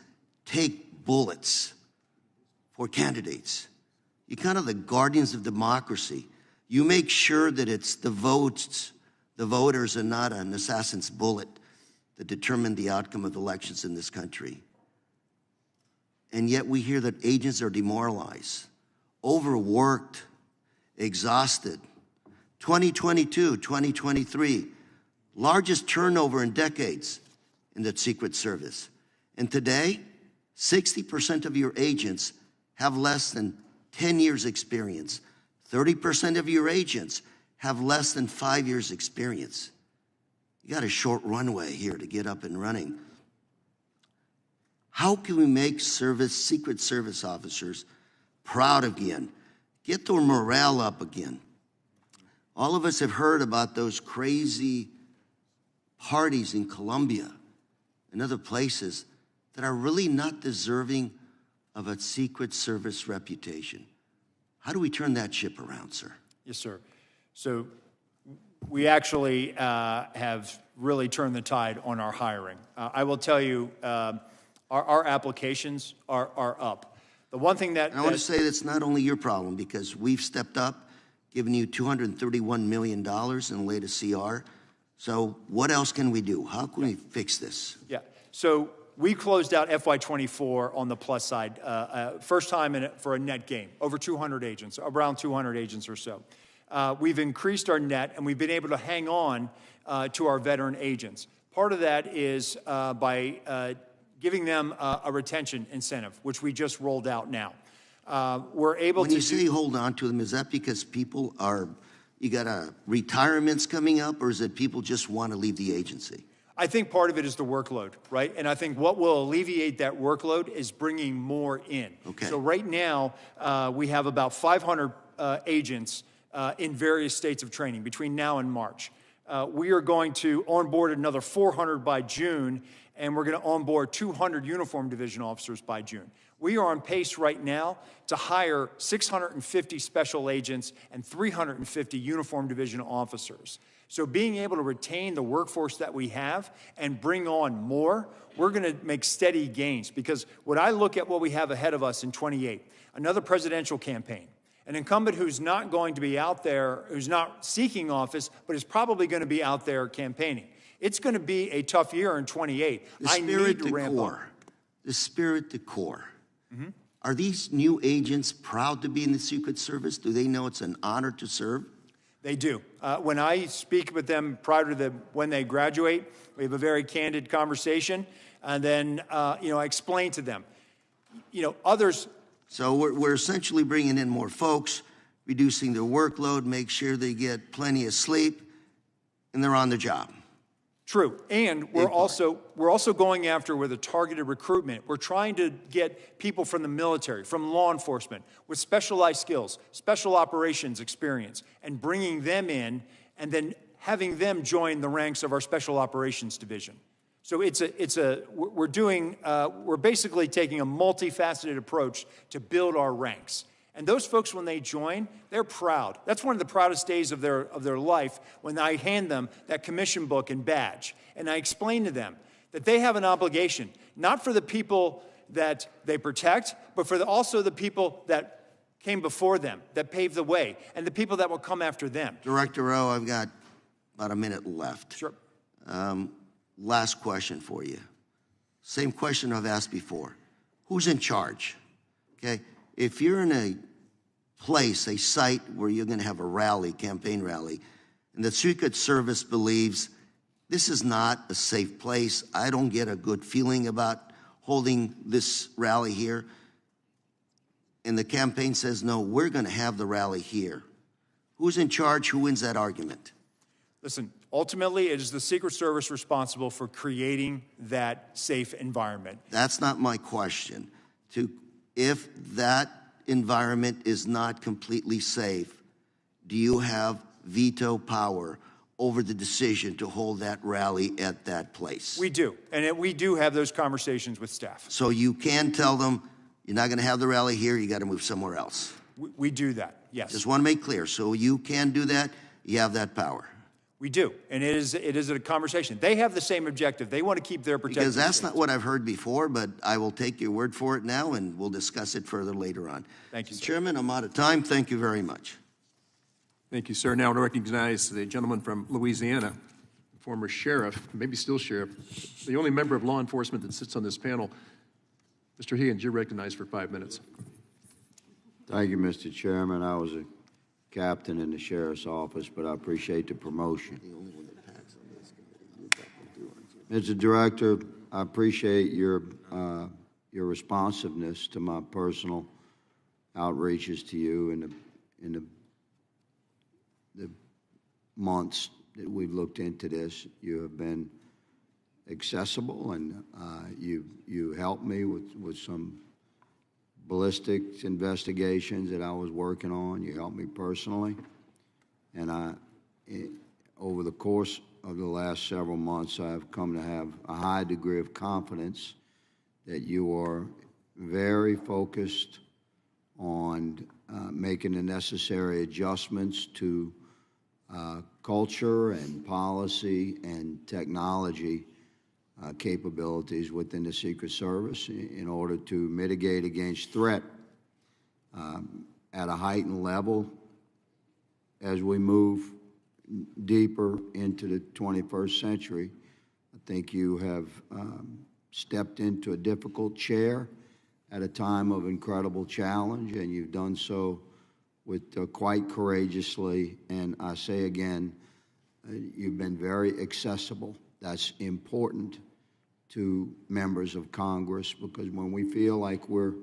take bullets for candidates. You're kind of the guardians of democracy. You make sure that it's the voters and not an assassin's bullet that determine the outcome of elections in this country. And yet we hear that agents are demoralized, overworked, exhausted. 2022, 2023, largest turnover in decades in the Secret Service. And today, 60% of your agents have less than 10 years experience. 30% of your agents have less than 5 years experience. You got a short runway here to get up and running. How can we make Secret Service officers proud again? Get their morale up again. All of us have heard about those crazy parties in Colombia and other places that are really not deserving of a Secret Service reputation. How do we turn that ship around, sir? Yes, sir. So we actually have really turned the tide on our hiring. I will tell you, our applications are up. The one thing that... I want to say that's not only your problem, because we've stepped up, given you $231 million in the latest CR. So what else can we do? How can we fix this? Yeah. So we closed out FY24 on the plus side, first time for a net gain, over 200 agents, around 200 agents or so. We've increased our net, and we've been able to hang on to our veteran agents. Part of that is by giving them a retention incentive, which we just rolled out now. We're able to... When you say hold on to them, is that because people are, you got retirements coming up, or is it people just want to leave the agency? I think part of it is the workload, right? And I think what will alleviate that workload is bringing more in. Okay. So right now, we have about 500 agents in various states of training between now and March. We are going to onboard another 400 by June, and we're going to onboard 200 uniform division officers by June. We are on pace right now to hire 650 special agents and 350 uniform division officers. So being able to retain the workforce that we have and bring on more, we're going to make steady gains. Because when I look at what we have ahead of us in 28, another presidential campaign, an incumbent who's not going to be out there, who's not seeking office, but is probably going to be out there campaigning. It's going to be a tough year in 28. I need to ramp up. The spirit, the core. Are these new agents proud to be in the Secret Service? Do they know it's an honor to serve? They do. When I speak with them prior to when they graduate, we have a very candid conversation, and then I explain to them. Others. So we're essentially bringing in more folks, reducing their workload, make sure they get plenty of sleep, and they're on the job. True, and we're also going after with a targeted recruitment. We're trying to get people from the military, from law enforcement, with specialized skills, special operations experience, and bringing them in, and then having them join the ranks of our special operations division. So we're basically taking a multifaceted approach to build our ranks. And those folks, when they join, they're proud. That's one of the proudest days of their life, when I hand them that commission book and badge. And I explain to them that they have an obligation, not for the people that they protect, but for also the people that came before them, that paved the way, and the people that will come after them. Director Rowe, I've got about a minute left. Sure. Last question for you. Same question I've asked before. Who's in charge? Okay. If you're in a place, a site where you're going to have a rally, campaign rally, and the Secret Service believes this is not a safe place, I don't get a good feeling about holding this rally here, and the campaign says, no, we're going to have the rally here. Who's in charge? Who wins that argument? Listen, ultimately, it is the Secret Service responsible for creating that safe environment. That's not my question. If that environment is not completely safe, do you have veto power over the decision to hold that rally at that place? We do, and we do have those conversations with staff. So you can tell them, you're not going to have the rally here, you got to move somewhere else. We do that, yes. Just want to make clear. So you can do that, you have that power. We do, and it is a conversation. They have the same objective. They want to keep their protection. Because that's not what I've heard before, but I will take your word for it now, and we'll discuss it further later on. Thank you, sir. Chairman, I'm out of time. Thank you very much. Thank you, sir. Now to recognize the gentleman from Louisiana, former sheriff, maybe still sheriff, the only member of law enforcement that sits on this panel. Mr. Higgins, you're recognized for 5 minutes. Thank you, Mr. Chairman. I was a captain in the sheriff's office, but I appreciate the promotion. Mr. Director, I appreciate your responsiveness to my personal outreaches to you in the months that we've looked into this. You have been accessible, and you helped me with some ballistics investigations that I was working on. You helped me personally, and over the course of the last several months, I've come to have a high degree of confidence that you are very focused on making the necessary adjustments to culture and policy and technology capabilities within the Secret Service in order to mitigate against threat at a heightened level as we move deeper into the 21st century. I think you have stepped into a difficult chair at a time of incredible challenge, and you've done so with quite courageously. And I say again, you've been very accessible. That's important to members of Congress, because when we feel like we're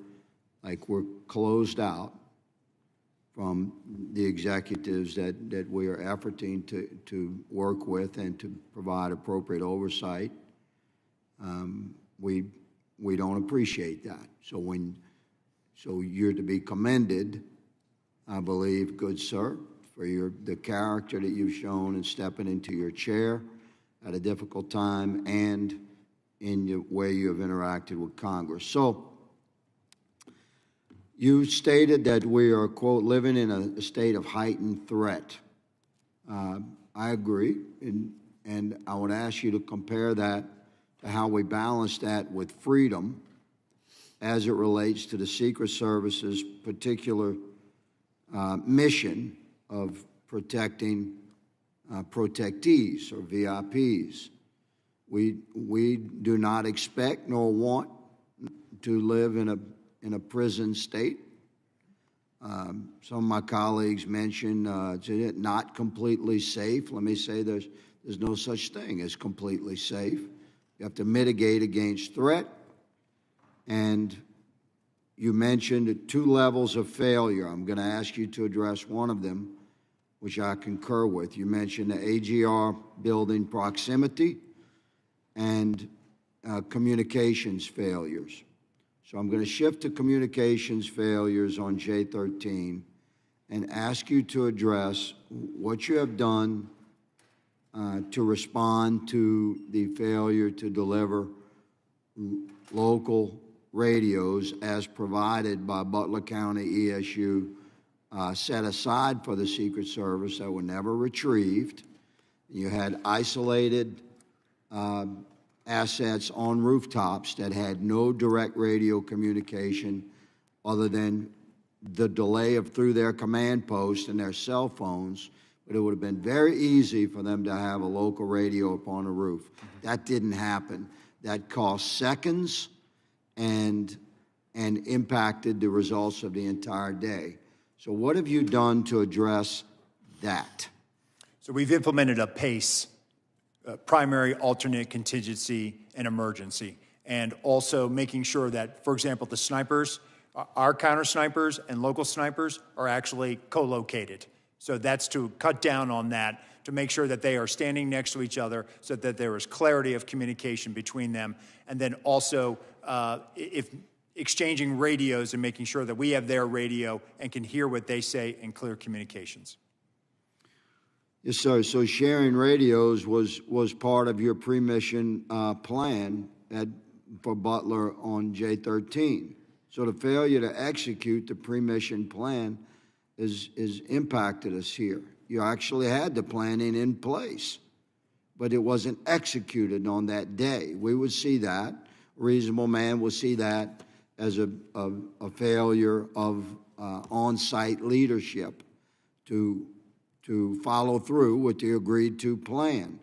closed out from the executives that we are efforting to work with and to provide appropriate oversight, we don't appreciate that. So you're to be commended, I believe, good sir, for the character that you've shown in stepping into your chair at a difficult time and in the way you have interacted with Congress. So you stated that we are, quote, living in a state of heightened threat. I agree, and I would ask you to compare that to how we balance that with freedom as it relates to the Secret Service's particular mission of protecting protectees or VIPs. We do not expect nor want to live in a prison state. Some of my colleagues mentioned it's not completely safe. Let me say there's no such thing as completely safe. You have to mitigate against threat. And you mentioned 2 levels of failure. I'm going to ask you to address one of them, which I concur with. You mentioned the AGR building proximity and communications failures. So I'm going to shift to communications failures on J13 and ask you to address what you have done to respond to the failure to deliver local radios as provided by Butler County ESU, set aside for the Secret Service that were never retrieved. You had isolated assets on rooftops that had no direct radio communication other than the delay through their command post and their cell phones, but it would have been very easy for them to have a local radio up on a roof. That didn't happen. That cost seconds and impacted the results of the entire day. So what have you done to address that? So we've implemented a PACE, primary, alternate, contingency, and emergency, and also making sure that, for example, the snipers, our counter snipers and local snipers are actually co-located. So that's to cut down on that, to make sure that they are standing next to each other so that there is clarity of communication between them. And then also, if exchanging radios and making sure that we have their radio and can hear what they say in clear communications. Yes, sir. So sharing radios was part of your pre-mission plan for Butler on J13. So the failure to execute the pre-mission plan is impacted us here. You actually had the planning in place, but it wasn't executed on that day. We would see that. A reasonable man would see that as a failure of on-site leadership to follow through with the agreed-to plan.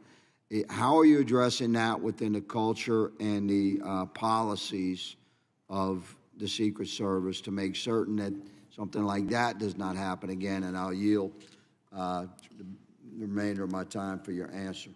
How are you addressing that within the culture and the policies of the Secret Service to make certain that something like that does not happen again? And I'll yield the remainder of my time for your answer.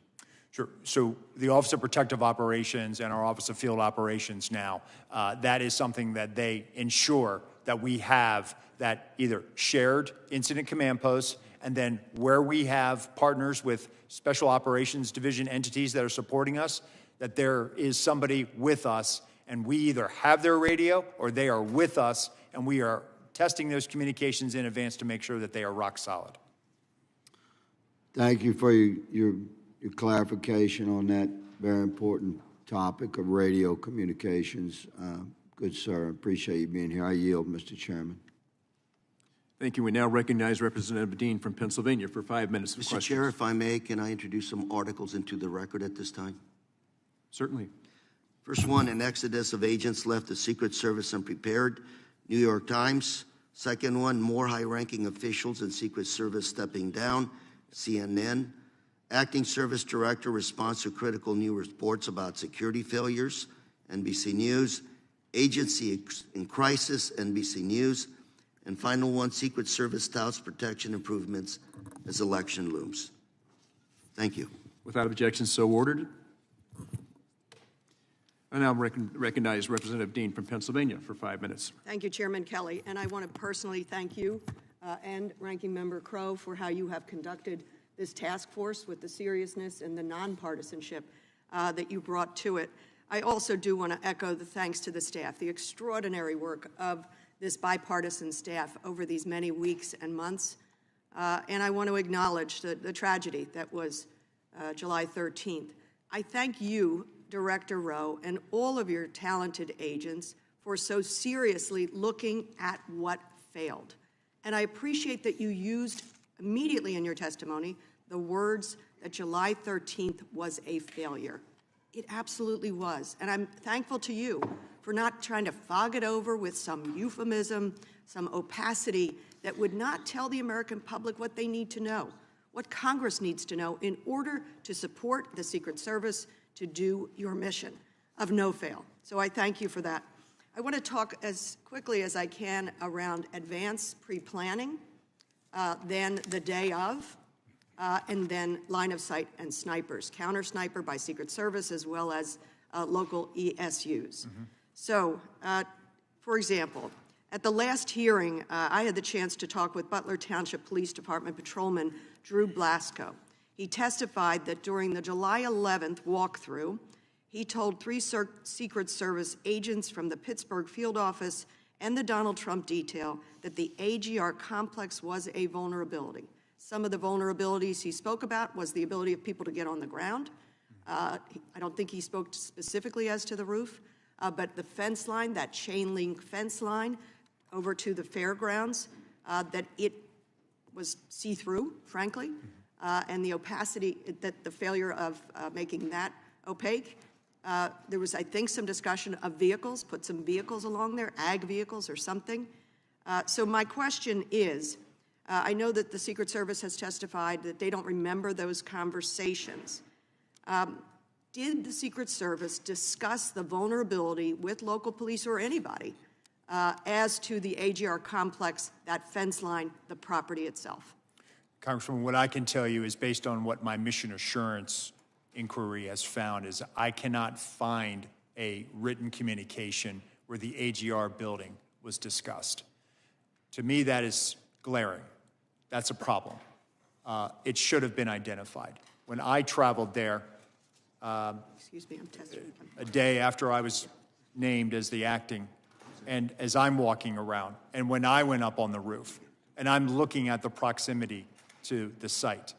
Sure. So the Office of Protective Operations and our Office of Field Operations now, that is something that they ensure that we have that either shared incident command posts, and then where we have partners with Special Operations Division entities that are supporting us, that there is somebody with us, and we either have their radio or they are with us, and we are testing those communications in advance to make sure that they are rock solid. Thank you for your clarification on that very important topic of radio communications. Good, sir. I appreciate you being here. I yield, Mr. Chairman. Thank you. We now recognize Representative Dean from Pennsylvania for 5 minutes of questions. Mr. Chair, if I may, can I introduce some articles into the record at this time? Certainly. First one, an exodus of agents left the Secret Service unprepared, New York Times. Second one, more high-ranking officials in Secret Service stepping down, CNN. Acting Service Director responds to critical new reports about security failures, NBC News. Agency in crisis, NBC News. And final one, Secret Service touts protection improvements as election looms. Thank you. Without objection, so ordered. I now recognize Representative Dean from Pennsylvania for 5 minutes. Thank you, Chairman Kelly. And I want to personally thank you and Ranking Member Crowe for how you have conducted this task force with the seriousness and the nonpartisanship that you brought to it. I also do want to echo the thanks to the staff, the extraordinary work of this bipartisan staff over these many weeks and months. And I want to acknowledge the tragedy that was July 13th. I thank you, Director Rowe, and all of your talented agents for so seriously looking at what failed. And I appreciate that you used immediately in your testimony the words that July 13th was a failure. It absolutely was. And I'm thankful to you for not trying to fog it over with some euphemism, some opacity that would not tell the American public what they need to know, what Congress needs to know in order to support the Secret Service to do your mission of no fail. So I thank you for that. I want to talk as quickly as I can around advanced pre-planning, then the day of, and then line of sight and snipers, counter sniper by Secret Service as well as local ESUs. So, for example, at the last hearing, I had the chance to talk with Butler Township Police Department Patrolman Drew Blasco. He testified that during the July 11th walkthrough, he told 3 Secret Service agents from the Pittsburgh field office and the Donald Trump detail that the AGR complex was a vulnerability. Some of the vulnerabilities he spoke about was the ability of people to get on the ground. I don't think he spoke specifically as to the roof, but the fence line, that chain link fence line over to the fairgrounds, that it was see-through, frankly, and the opacity, that the failure of making that opaque. There was, I think, some discussion of vehicles, put some vehicles along there, ag vehicles or something. So my question is, I know that the Secret Service has testified that they don't remember those conversations. Did the Secret Service discuss the vulnerability with local police or anybody as to the AGR complex, that fence line, the property itself? Congresswoman, what I can tell you is based on what my mission assurance inquiry has found is I cannot find a written communication where the AGR building was discussed. To me, that is glaring. That's a problem. It should have been identified. When I traveled there, Excuse me, I'm testing. a day after I was named as the acting, and as I'm walking around, and when I went up on the roof, and I'm looking at the proximity to the site,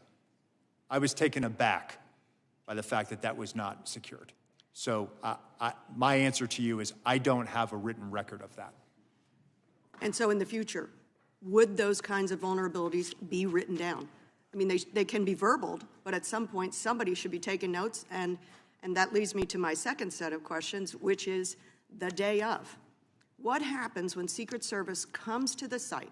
I was taken aback by the fact that that was not secured. So my answer to you is I don't have a written record of that. And so in the future, would those kinds of vulnerabilities be written down? I mean, they can be verbaled, but at some point somebody should be taking notes, and that leads me to my second set of questions, which is the day of. What happens when Secret Service comes to the site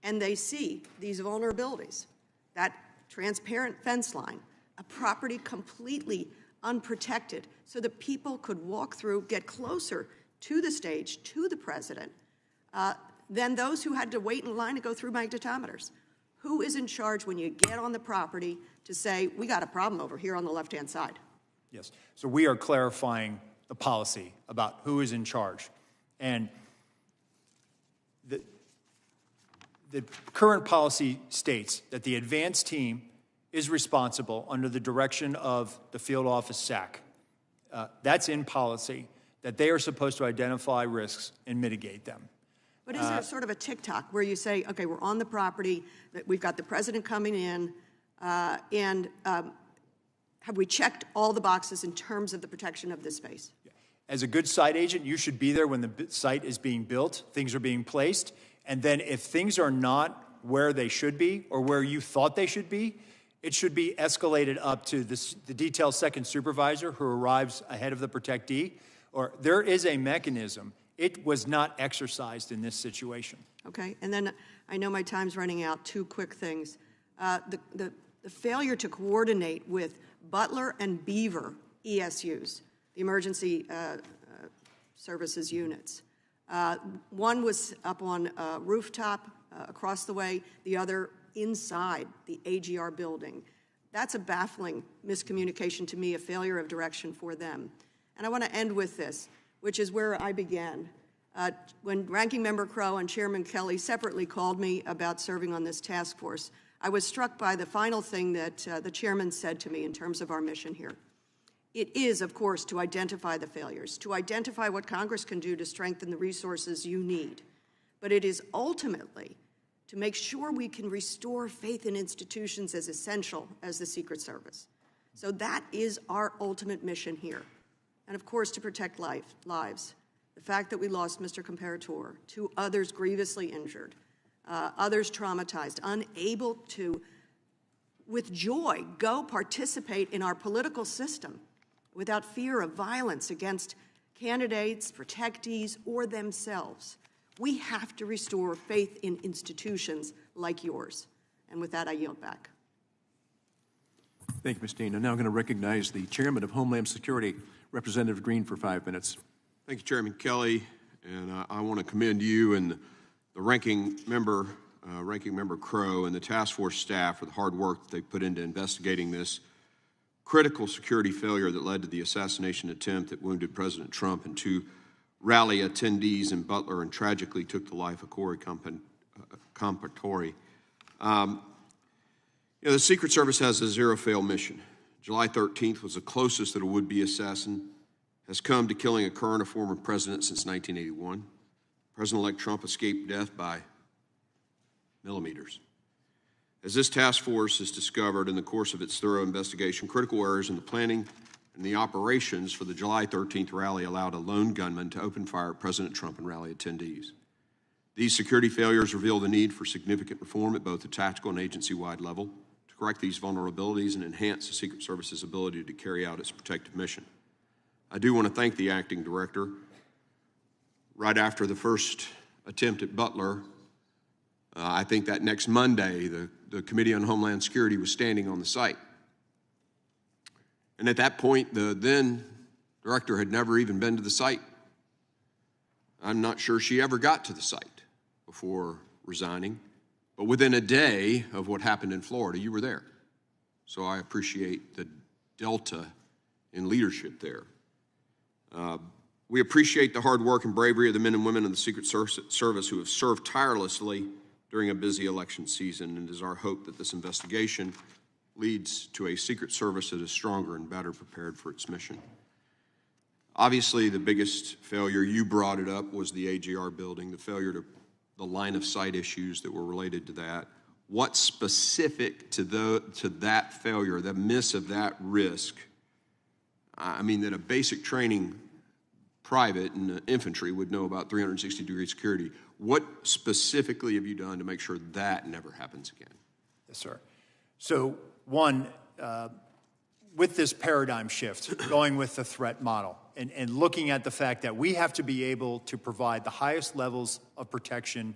and they see these vulnerabilities, that transparent fence line, a property completely unprotected so that people could walk through, get closer to the stage, to the president, than those who had to wait in line to go through magnetometers? Who is in charge when you get on the property to say, we got a problem over here on the left-hand side? Yes. So we are clarifying the policy about who is in charge. And the current policy states that the advance team is responsible under the direction of the field office SAC. That's in policy, that they are supposed to identify risks and mitigate them. But is there sort of a tick-tock where you say, okay, we're on the property, that we've got the president coming in, and have we checked all the boxes in terms of the protection of this space? As a good site agent, you should be there when the site is being built, things are being placed, and then if things are not where they should be or where you thought they should be, it should be escalated up to the detail second supervisor who arrives ahead of the protectee, or there is a mechanism. It was not exercised in this situation. Okay, and then I know my time's running out. 2 quick things. The failure to coordinate with Butler and Beaver ESUs, the emergency services units. One was up on a rooftop across the way, the other inside the AGR building. That's a baffling miscommunication to me, a failure of direction for them. And I want to end with this, which is where I began. When Ranking Member Crowe and Chairman Kelly separately called me about serving on this task force, I was struck by the final thing that the chairman said to me in terms of our mission here. It is, of course, to identify the failures, to identify what Congress can do to strengthen the resources you need. But it is ultimately to make sure we can restore faith in institutions as essential as the Secret Service. So that is our ultimate mission here. And of course, to protect lives. The fact that we lost Mr. Comparator, 2 others grievously injured, others traumatized, unable to with joy, go participate in our political system without fear of violence against candidates, protectees, or themselves. We have to restore faith in institutions like yours. And with that, I yield back. Thank you, Ms. Dean. I'm now going to recognize the Chairman of Homeland Security, Representative Green, for 5 minutes. Thank you, Chairman Kelly, and I want to commend you and the ranking member Crowe, and the task force staff for the hard work that they put into investigating this critical security failure that led to the assassination attempt that wounded President Trump and 2 rally attendees in Butler and tragically took the life of Corey Compatori. The Secret Service has a zero-fail mission. July 13th was the closest that a would-be assassin has come to killing a current or former president since 1981. President-elect Trump escaped death by millimeters. As this task force has discovered in the course of its thorough investigation, critical errors in the planning and the operations for the July 13th rally allowed a lone gunman to open fire at President Trump and rally attendees. These security failures reveal the need for significant reform at both the tactical and agency-wide level to correct these vulnerabilities and enhance the Secret Service's ability to carry out its protective mission. I do want to thank the acting director. Right after the first attempt at Butler, I think that next Monday, the Committee on Homeland Security was standing on the site. And at that point, the then director had never even been to the site. I'm not sure she ever got to the site before resigning. But within a day of what happened in Florida, you were there. So I appreciate the delta in leadership there. We appreciate the hard work and bravery of the men and women in the Secret Service who have served tirelessly during a busy election season, and it is our hope that this investigation leads to a Secret Service that is stronger and better prepared for its mission. Obviously, the biggest failure, you brought it up, was the AGR building, the failure to the line of sight issues that were related to that. What's specific to that failure, the miss of that risk? I mean, that a basic training private in the infantry would know about 360-degree security. What specifically have you done to make sure that never happens again? Yes, sir. So, one, with this paradigm shift, going with the threat model, and looking at the fact that we have to be able to provide the highest levels of protection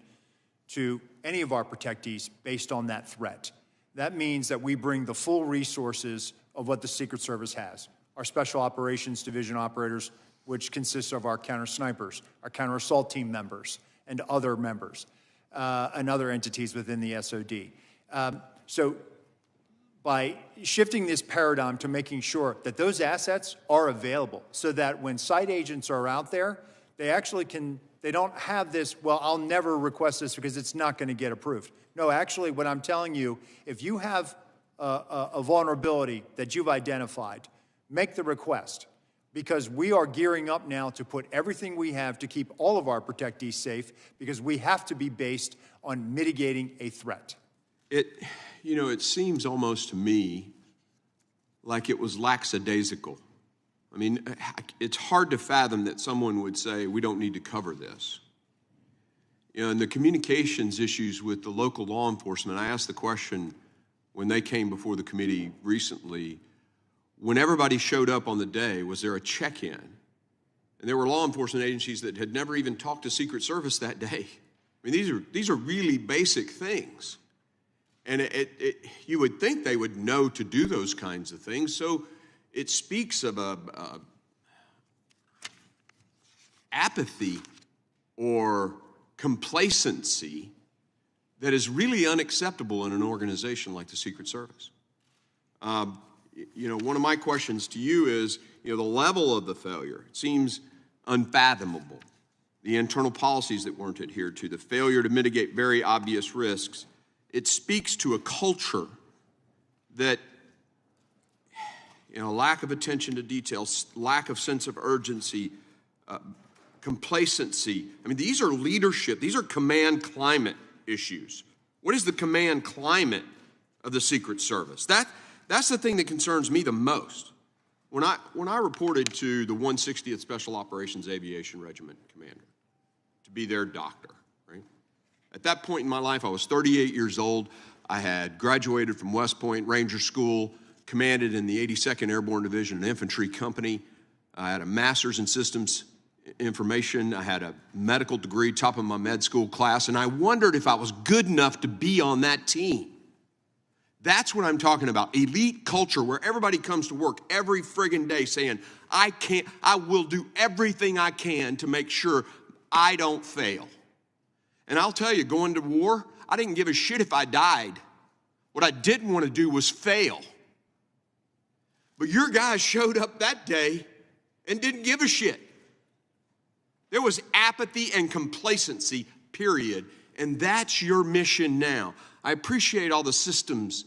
to any of our protectees based on that threat. That means that we bring the full resources of what the Secret Service has. Our Special Operations Division operators, which consists of our counter-snipers, our counter-assault team members, and other members, and other entities within the SOD. So by shifting this paradigm to making sure that those assets are available so that when site agents are out there, they actually they don't have this, well, I'll never request this because it's not going to get approved. No, actually, what I'm telling you, if you have a vulnerability that you've identified, make the request, because we are gearing up now to put everything we have to keep all of our protectees safe, because we have to be based on mitigating a threat. It seems almost to me like it was lackadaisical. I mean, it's hard to fathom that someone would say, we don't need to cover this. And the communications issues with the local law enforcement, I asked the question when they came before the committee recently, when everybody showed up on the day, was there a check-in? And there were law enforcement agencies that had never even talked to Secret Service that day. I mean, these are really basic things. And you would think they would know to do those kinds of things. So it speaks of apathy or complacency that is really unacceptable in an organization like the Secret Service. One of my questions to you is, the level of the failure. It seems unfathomable. The internal policies that weren't adhered to, the failure to mitigate very obvious risks. It speaks to a culture that, lack of attention to details, lack of sense of urgency, complacency. I mean, these are leadership, these are command climate issues. What is the command climate of the Secret Service? That's the thing that concerns me the most. When I reported to the 160th Special Operations Aviation Regiment commander to be their doctor, right? At that point in my life, I was 38 years old. I had graduated from West Point Ranger School, commanded in the 82nd Airborne Division, an infantry company. I had a master's in systems information. I had a medical degree, top of my med school class, and I wondered if I was good enough to be on that team. That's what I'm talking about. Elite culture where everybody comes to work every friggin' day saying, I will do everything I can to make sure I don't fail. And I'll tell you, going to war, I didn't give a shit if I died. What I didn't want to do was fail. But your guys showed up that day and didn't give a shit. There was apathy and complacency, period. And that's your mission now. I appreciate all the systems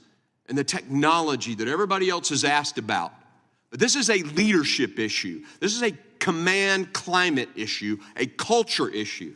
and the technology that everybody else has asked about. But this is a leadership issue. This is a command climate issue, a culture issue.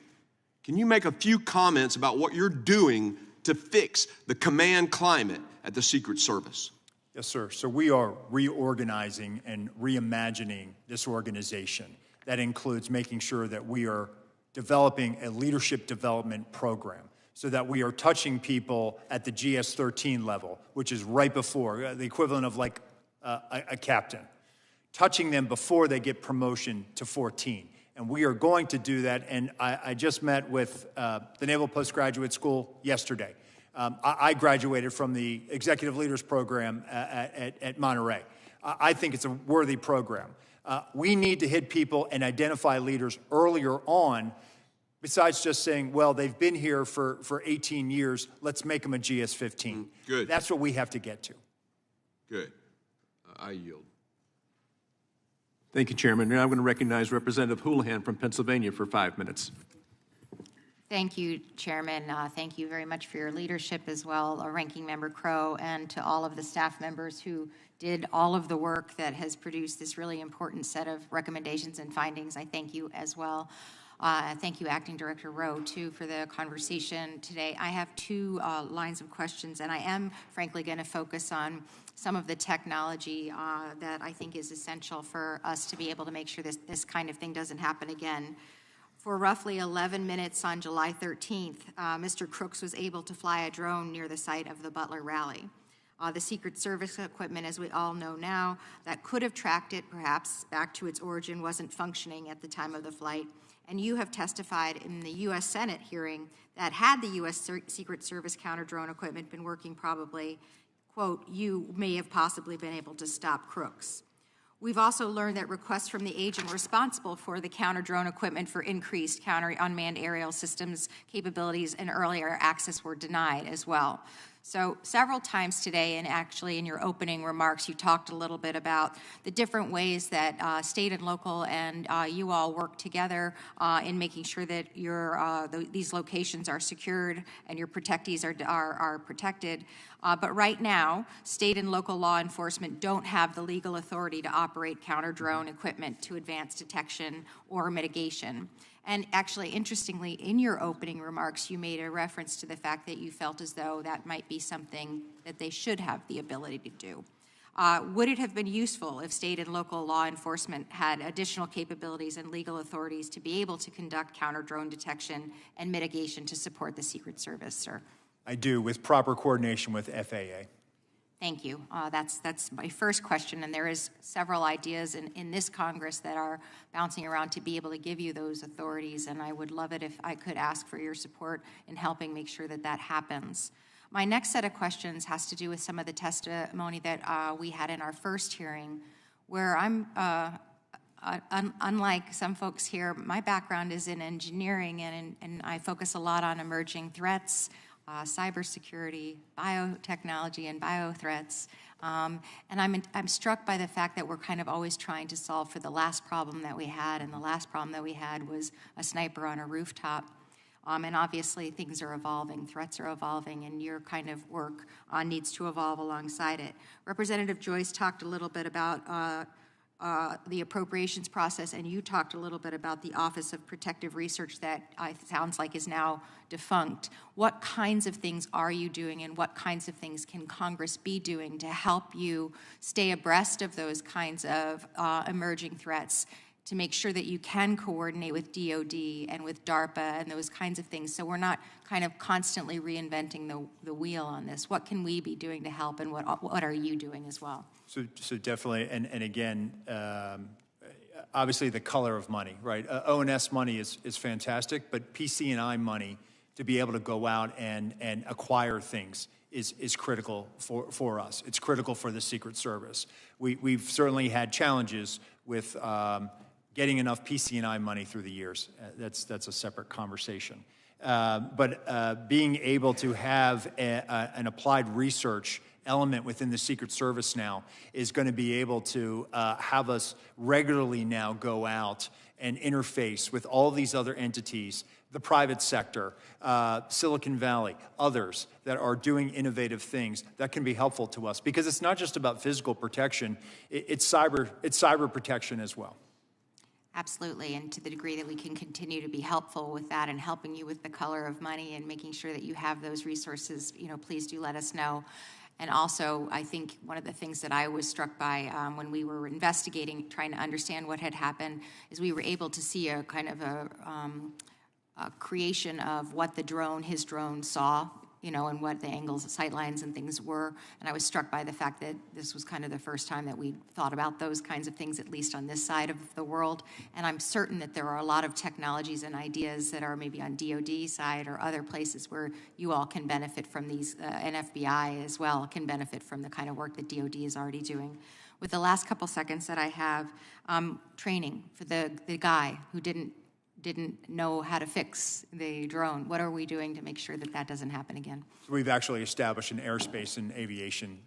Can you make a few comments about what you're doing to fix the command climate at the Secret Service? Yes, sir. So we are reorganizing and reimagining this organization. That includes making sure that we are developing a leadership development program so that we are touching people at the GS-13 level, which is right before, the equivalent of like a captain, touching them before they get promotion to 14. And we are going to do that. And I just met with the Naval Postgraduate School yesterday. I graduated from the Executive Leaders Program at Monterey. I think it's a worthy program. We need to hit people and identify leaders earlier on, besides just saying, well, they've been here for 18 years, let's make them a GS-15. Good. That's what we have to get to. Good. I yield. Thank you, Chairman. Now I'm going to recognize Representative Houlihan from Pennsylvania for 5 minutes. Thank you, Chairman. Thank you very much for your leadership as well, Ranking Member Crowe, and to all of the staff members who did all of the work that has produced this really important set of recommendations and findings. I thank you as well. Thank you, Acting Director Rowe, too, for the conversation today. I have two lines of questions, and I am, frankly, going to focus on some of the technology that I think is essential for us to be able to make sure this kind of thing doesn't happen again. For roughly 11 minutes on July 13th, Mr. Crooks was able to fly a drone near the site of the Butler rally. The Secret Service equipment, as we all know now, that could have tracked it perhaps back to its origin wasn't functioning at the time of the flight. And you have testified in the U.S. Senate hearing that had the U.S. Secret Service counter-drone equipment been working probably, quote, you may have possibly been able to stop Crooks. We've also learned that requests from the agent responsible for the counter-drone equipment for increased counter-unmanned aerial systems capabilities and earlier access were denied as well. So several times today, and actually in your opening remarks, you talked a little bit about the different ways that state and local and you all work together in making sure that these locations are secured and your protectees are protected. But right now, state and local law enforcement don't have the legal authority to operate counter-drone equipment to advance detection or mitigation. And actually, interestingly, in your opening remarks, you made a reference to the fact that you felt as though that might be something that they should have the ability to do. Would it have been useful if state and local law enforcement had additional capabilities and legal authorities to be able to conduct counter-drone detection and mitigation to support the Secret Service, sir? I do, with proper coordination with FAA. Thank you. That's my first question, and there is several ideas in this Congress that are bouncing around to be able to give you those authorities, and I would love it if I could ask for your support in helping make sure that that happens. My next set of questions has to do with some of the testimony that we had in our first hearing, where I'm, unlike some folks here, my background is in engineering, and I focus a lot on emerging threats, cybersecurity, biotechnology, and biothreats. And I'm struck by the fact that we're kind of always trying to solve for the last problem that we had, and the last problem that we had was a sniper on a rooftop. And obviously things are evolving, threats are evolving, and your kind of work needs to evolve alongside it. Representative Joyce talked a little bit about the appropriations process, and you talked a little bit about the Office of Protective Research that sounds like is now defunct. What kinds of things are you doing, and what kinds of things can Congress be doing to help you stay abreast of those kinds of emerging threats, to make sure that you can coordinate with DoD and with DARPA and those kinds of things, so we're not kind of constantly reinventing the wheel on this? What can we be doing to help, and what are you doing as well? So definitely, and again, obviously the color of money, right? O&S money is fantastic, but PC&I money to be able to go out and acquire things is critical for us. It's critical for the Secret Service. We've certainly had challenges with getting enough PC&I money through the years. That's a separate conversation. But being able to have an applied research element within the Secret Service now is going to be able to have us regularly now go out and interface with all these other entities, the private sector, Silicon Valley, others that are doing innovative things that can be helpful to us, because it's not just about physical protection, it's cyber protection as well. Absolutely, and to the degree that we can continue to be helpful with that and helping you with the color of money and making sure that you have those resources, please do let us know. And also, I think one of the things that I was struck by when we were investigating, trying to understand what had happened, is we were able to see a kind of a creation of what his drone saw, and what the angles, sight lines and things were. And I was struck by the fact that this was kind of the first time that we thought about those kinds of things, at least on this side of the world. And I'm certain that there are a lot of technologies and ideas that are maybe on DoD side or other places where you all can benefit from these, and FBI as well can benefit from the kind of work that DoD is already doing. With the last couple seconds that I have, training for the guy who didn't know how to fix the drone. What are we doing to make sure that that doesn't happen again? So we've actually established an aerospace and aviation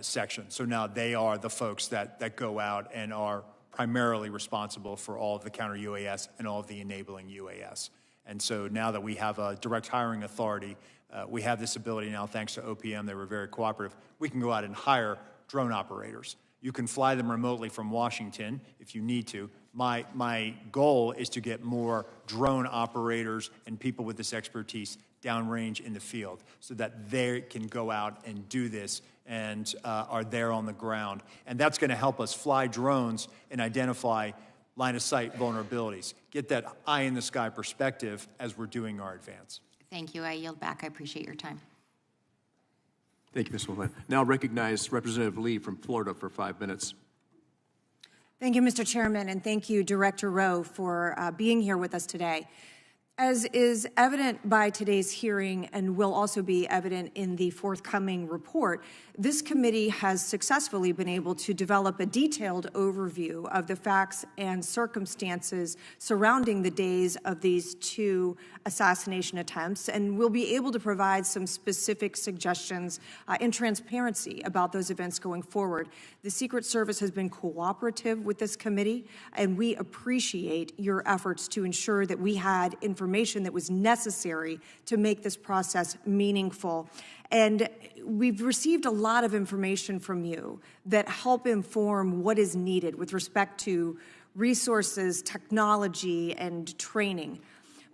section. So now they are the folks that go out and are primarily responsible for all of the counter-UAS and all of the enabling UAS. And so now that we have a direct hiring authority, we have this ability now, thanks to OPM, they were very cooperative, we can go out and hire drone operators. You can fly them remotely from Washington if you need to. My goal is to get more drone operators and people with this expertise downrange in the field so that they can go out and do this and are there on the ground. And that's going to help us fly drones and identify line-of-sight vulnerabilities, get that eye-in-the-sky perspective as we're doing our advance. Thank you. I yield back. I appreciate your time. Thank you, Ms. Wilson. Now recognize Representative Lee from Florida for 5 minutes. Thank you, Mr. Chairman, and thank you, Director Rowe, for being here with us today. As is evident by today's hearing and will also be evident in the forthcoming report, this committee has successfully been able to develop a detailed overview of the facts and circumstances surrounding the days of these two assassination attempts, and will be able to provide some specific suggestions and transparency about those events going forward. The Secret Service has been cooperative with this committee, and we appreciate your efforts to ensure that we had information that was necessary to make this process meaningful. And we've received a lot of information from you that help inform what is needed with respect to resources, technology, and training.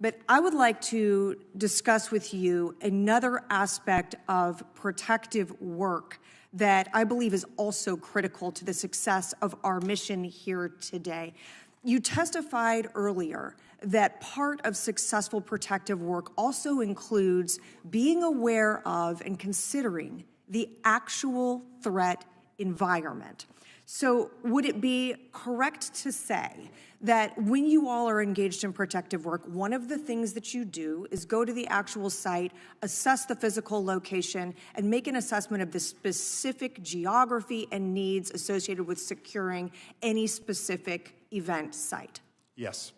But I would like to discuss with you another aspect of protective work that I believe is also critical to the success of our mission here today. You testified earlier that part of successful protective work also includes being aware of and considering the actual threat environment. So would it be correct to say that when you all are engaged in protective work, one of the things that you do is go to the actual site, assess the physical location, and make an assessment of the specific geography and needs associated with securing any specific event site? Yes.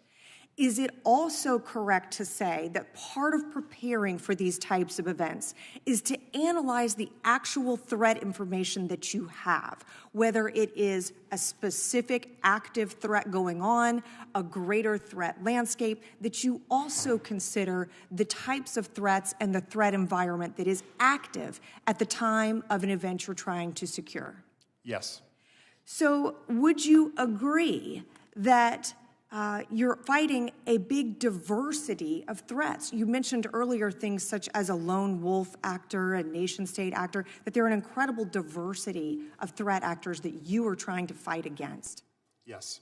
Is it also correct to say that part of preparing for these types of events is to analyze the actual threat information that you have, whether it is a specific active threat going on, a greater threat landscape, that you also consider the types of threats and the threat environment that is active at the time of an event you're trying to secure? Yes. So would you agree that you're fighting a big diversity of threats? You mentioned earlier things such as a lone wolf actor, a nation-state actor, that there are an incredible diversity of threat actors that you are trying to fight against. Yes.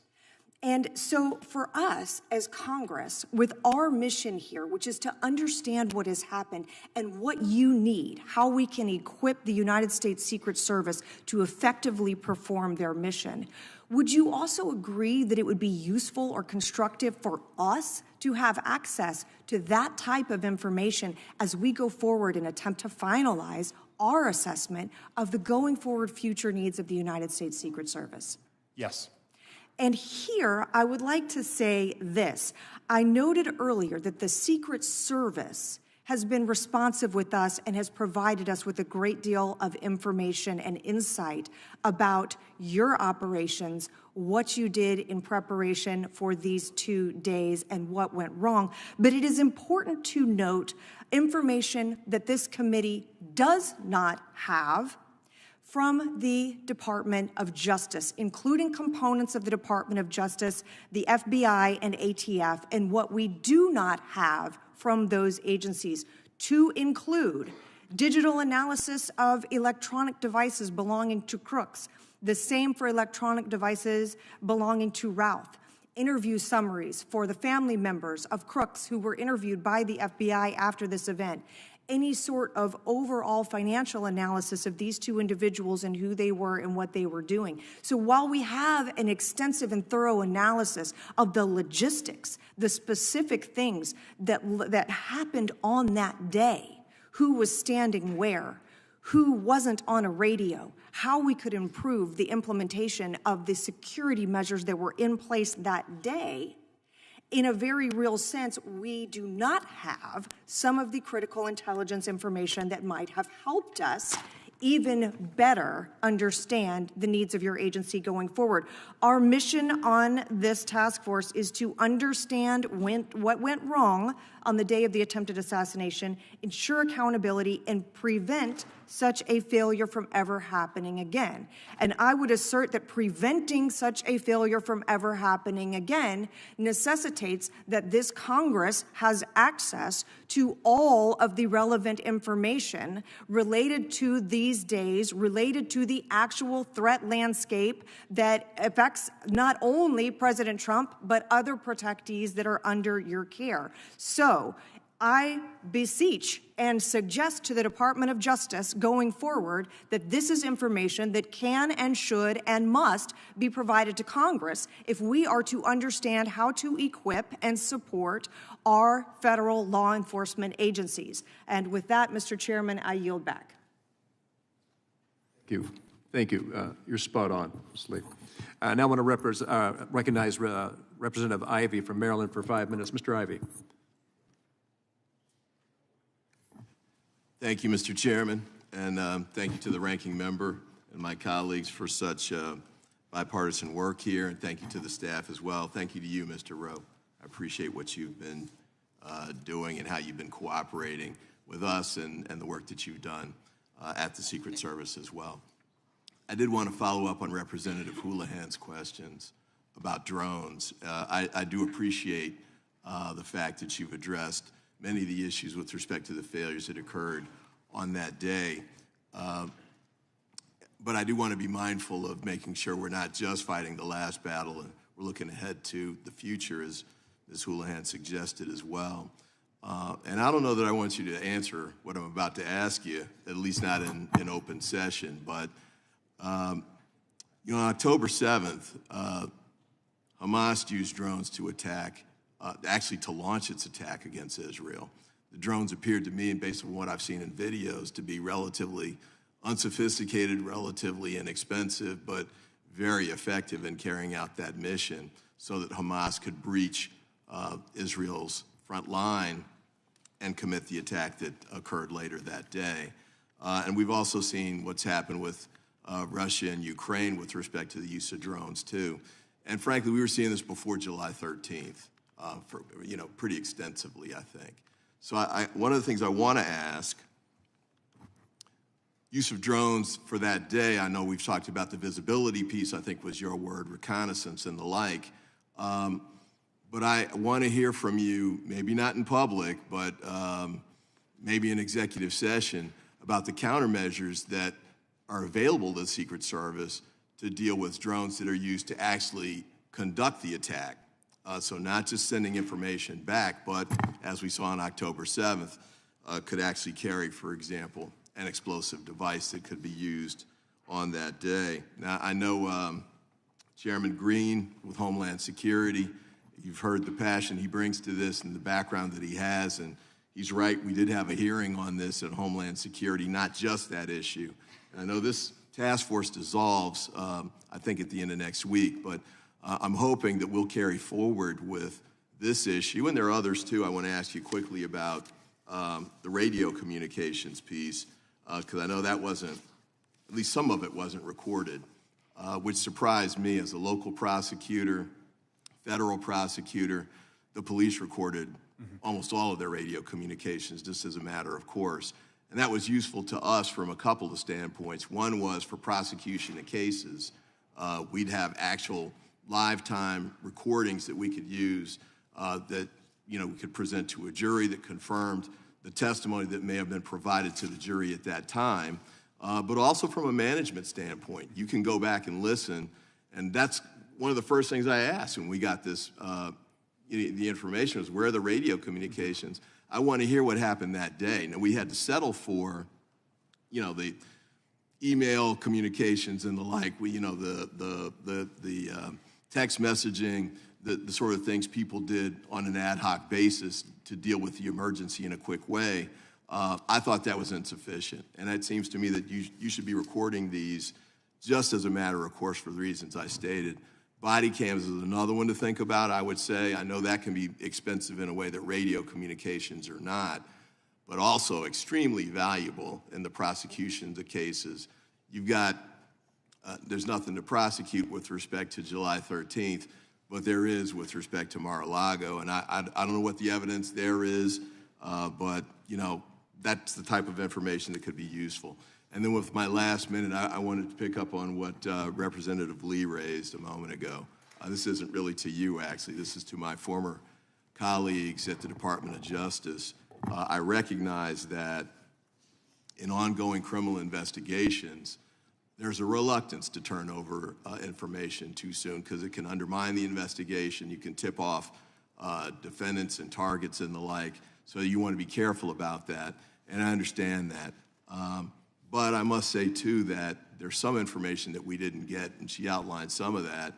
And so for us as Congress, with our mission here, which is to understand what has happened and what you need, how we can equip the United States Secret Service to effectively perform their mission, would you also agree that it would be useful or constructive for us to have access to that type of information as we go forward and attempt to finalize our assessment of the going forward future needs of the United States Secret Service? Yes. And here, I would like to say this. I noted earlier that the Secret Service has been responsive with us and has provided us with a great deal of information and insight about your operations, what you did in preparation for these 2 days, and what went wrong. But it is important to note information that this committee does not have from the Department of Justice, including components of the Department of Justice, the FBI, and ATF, and what we do not have from those agencies, to include digital analysis of electronic devices belonging to crooks, the same for electronic devices belonging to Routh, interview summaries for the family members of crooks who were interviewed by the FBI after this event, any sort of overall financial analysis of these 2 individuals and who they were and what they were doing. So while we have an extensive and thorough analysis of the logistics, the specific things that happened on that day, who was standing where, who wasn't on a radio, how we could improve the implementation of the security measures that were in place that day, in a very real sense, we do not have some of the critical intelligence information that might have helped us even better understand the needs of your agency going forward. Our mission on this task force is to understand what went wrong on the day of the attempted assassination, ensure accountability, and prevent such a failure from ever happening again. And I would assert that preventing such a failure from ever happening again necessitates that this Congress has access to all of the relevant information related to these days, related to the actual threat landscape that affects not only President Trump, but other protectees that are under your care. So I beseech and suggest to the Department of Justice going forward that this is information that can and should and must be provided to Congress if we are to understand how to equip and support our federal law enforcement agencies. And with that, Mr. Chairman, I yield back. Thank you. Thank you. You're spot on, Ms. Lee. Now I want to recognize Representative Ivey from Maryland for 5 minutes. Mr. Ivey. Thank you, Mr. Chairman, and thank you to the ranking member and my colleagues for such bipartisan work here, and thank you to the staff as well. Thank you to you, Mr. Rowe. I appreciate what you've been doing and how you've been cooperating with us and the work that you've done at the Secret Service as well. I did want to follow up on Representative Houlihan's questions about drones. I do appreciate the fact that you've addressed many of the issues with respect to the failures that occurred on that day. But I do want to be mindful of making sure we're not just fighting the last battle and we're looking ahead to the future, as Ms. Houlihan suggested as well. And I don't know that I want you to answer what I'm about to ask you, at least not in open session, but on October 7th, Hamas used drones to attack actually to launch its attack against Israel. The drones appeared to me, based on what I've seen in videos, to be relatively unsophisticated, relatively inexpensive, but very effective in carrying out that mission so that Hamas could breach Israel's front line and commit the attack that occurred later that day. And we've also seen what's happened with Russia and Ukraine with respect to the use of drones, too. And frankly, we were seeing this before July 13th. Pretty extensively, I think. So one of the things I want to ask, use of drones for that day, I know we've talked about the visibility piece, I think was your word, reconnaissance and the like. But I want to hear from you, maybe not in public, but maybe in executive session, about the countermeasures that are available to the Secret Service to deal with drones that are used to actually conduct the attack. So not just sending information back, but as we saw on October 7th, could actually carry, for example, an explosive device that could be used on that day. Now, I know Chairman Green with Homeland Security, you've heard the passion he brings to this and the background that he has, and he's right, we did have a hearing on this at Homeland Security, not just that issue. And I know this task force dissolves, I think, at the end of next week, but I'm hoping that we'll carry forward with this issue, and there are others too. I want to ask you quickly about the radio communications piece, because I know that wasn't, at least some of it wasn't recorded, which surprised me as a local prosecutor, federal prosecutor. The police recorded almost all of their radio communications just as a matter of course. And that was useful to us from a couple of standpoints. One was for prosecution of cases. We'd have actual live time recordings that we could use that we could present to a jury that confirmed the testimony that may have been provided to the jury at that time. But also from a management standpoint, you can go back and listen, and that's one of the first things I asked when we got this, the information was, where are the radio communications? I want to hear what happened that day. Now, we had to settle for, the email communications and the like, the text messaging, the sort of things people did on an ad hoc basis to deal with the emergency in a quick way. I thought that was insufficient. And it seems to me that you should be recording these just as a matter of course for the reasons I stated. Body cams is another one to think about, I would say. I know that can be expensive in a way that radio communications are not, but also extremely valuable in the prosecution of the cases. You've got, there's nothing to prosecute with respect to July 13th, but there is with respect to Mar-a-Lago, and I don't know what the evidence there is, but that's the type of information that could be useful. And then with my last minute, I wanted to pick up on what Representative Lee raised a moment ago. This isn't really to you, actually. This is to my former colleagues at the Department of Justice. I recognize that in ongoing criminal investigations, there's a reluctance to turn over information too soon because it can undermine the investigation. You can tip off defendants and targets and the like. So you want to be careful about that, and I understand that. But I must say, too, that there's some information that we didn't get, and she outlined some of that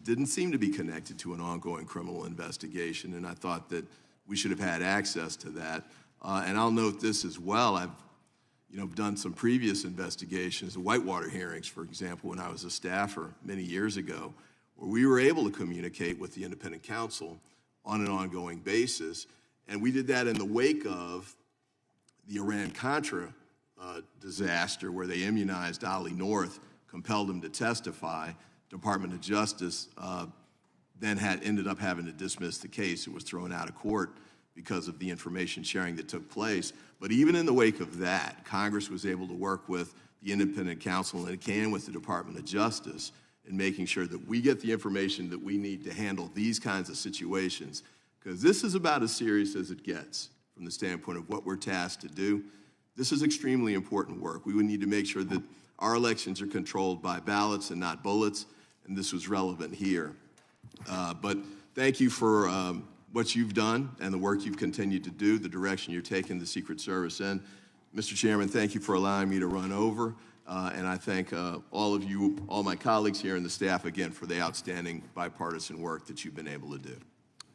didn't seem to be connected to an ongoing criminal investigation, and I thought that we should have had access to that. And I'll note this as well. I've done some previous investigations, the Whitewater hearings, for example, when I was a staffer many years ago, where we were able to communicate with the independent counsel on an ongoing basis, and we did that in the wake of the Iran-Contra disaster where they immunized Ali North, compelled him to testify. Department of Justice then ended up having to dismiss the case. It was thrown out of court because of the information sharing that took place. But even in the wake of that, Congress was able to work with the independent counsel and it can with the Department of Justice in making sure that we get the information that we need to handle these kinds of situations, because this is about as serious as it gets from the standpoint of what we're tasked to do. This is extremely important work. We would need to make sure that our elections are controlled by ballots and not bullets, and this was relevant here. But thank you for what you've done and the work you've continued to do, the direction you're taking the Secret Service in. Mr. Chairman, thank you for allowing me to run over, and I thank all of you, all my colleagues here and the staff again for the outstanding bipartisan work that you've been able to do.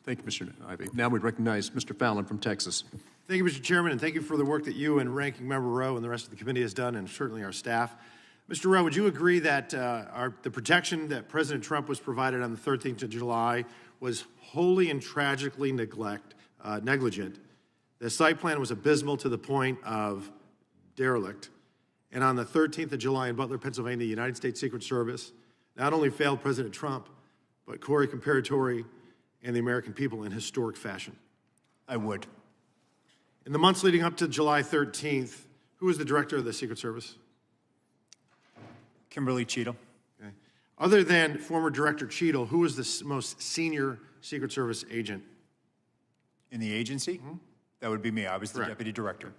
Thank you, Mr. Ivey. Now we recognize Mr. Fallon from Texas. Thank you, Mr. Chairman, and thank you for the work that you and Ranking Member Rowe and the rest of the committee has done, and certainly our staff. Mr. Rowe, would you agree that the protection that President Trump was provided on the 13th of July was wholly and tragically negligent? The site plan was abysmal to the point of derelict. And on the 13th of July in Butler, Pennsylvania, the United States Secret Service not only failed President Trump, but Corey Comparatori and the American people in historic fashion. I would. In the months leading up to July 13th, who was the director of the Secret Service? Kimberly Cheadle. Okay. Other than former Director Cheadle, who was the most senior Secret Service agent? In the agency? Mm-hmm. That would be me. I was the deputy director.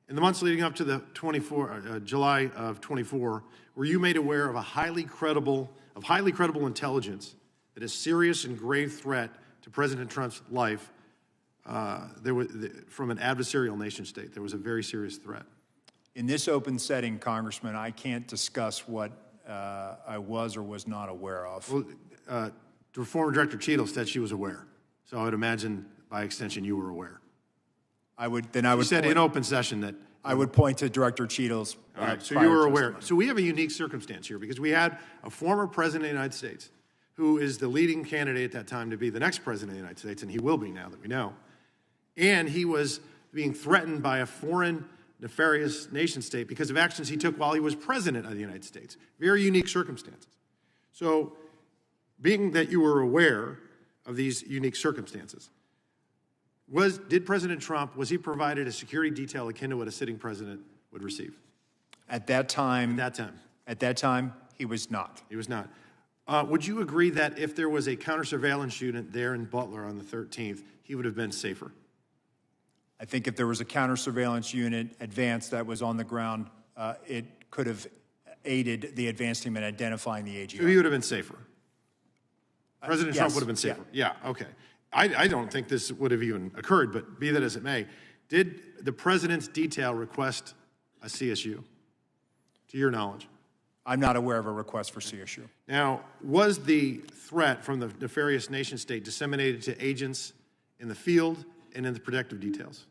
In the months leading up to the July of 24, were you made aware of highly credible intelligence that that a serious and grave threat to President Trump's life from an adversarial nation state. There was a very serious threat. In this open setting, Congressman, I can't discuss what I was or was not aware of. Well, former Director Cheadle said she was aware. So I would imagine, by extension, you were aware. You said in open session that... I would point to Director Cheadle's All right, so you were aware. So we have a unique circumstance here because we had a former president of the United States who is the leading candidate at that time to be the next president of the United States, and he will be now that we know. And he was being threatened by a foreign nefarious nation state because of actions he took while he was president of the United States. Very unique circumstances. So being that you were aware of these unique circumstances, did President Trump, was he provided a security detail akin to what a sitting president would receive? At that time, he was not. He was not. Would you agree that if there was a counter-surveillance unit there in Butler on the 13th, he would have been safer? I think if there was a counter-surveillance unit advanced that was on the ground, it could have aided the advance team in identifying the AGR. So he would have been safer? President Trump would have been safer? Yeah, okay. I don't think this would have even occurred, but be that as it may, did the president's detail request a CSU, to your knowledge? I'm not aware of a request for CSU. Now, was the threat from the nefarious nation state disseminated to agents in the field and in the protective details?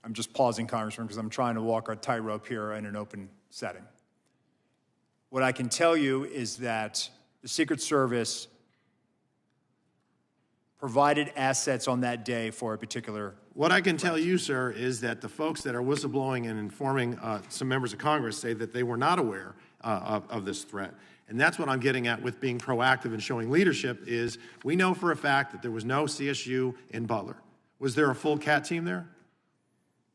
I'm just pausing, Congressman, because I'm trying to walk a tightrope here in an open setting. What I can tell you is that the Secret Service provided assets on that day for a particular What I can tell you, sir, is that the folks that are whistleblowing and informing some members of Congress say that they were not aware of this threat. And that's what I'm getting at with being proactive and showing leadership is we know for a fact that there was no CSU in Butler. Was there a full CAT team there?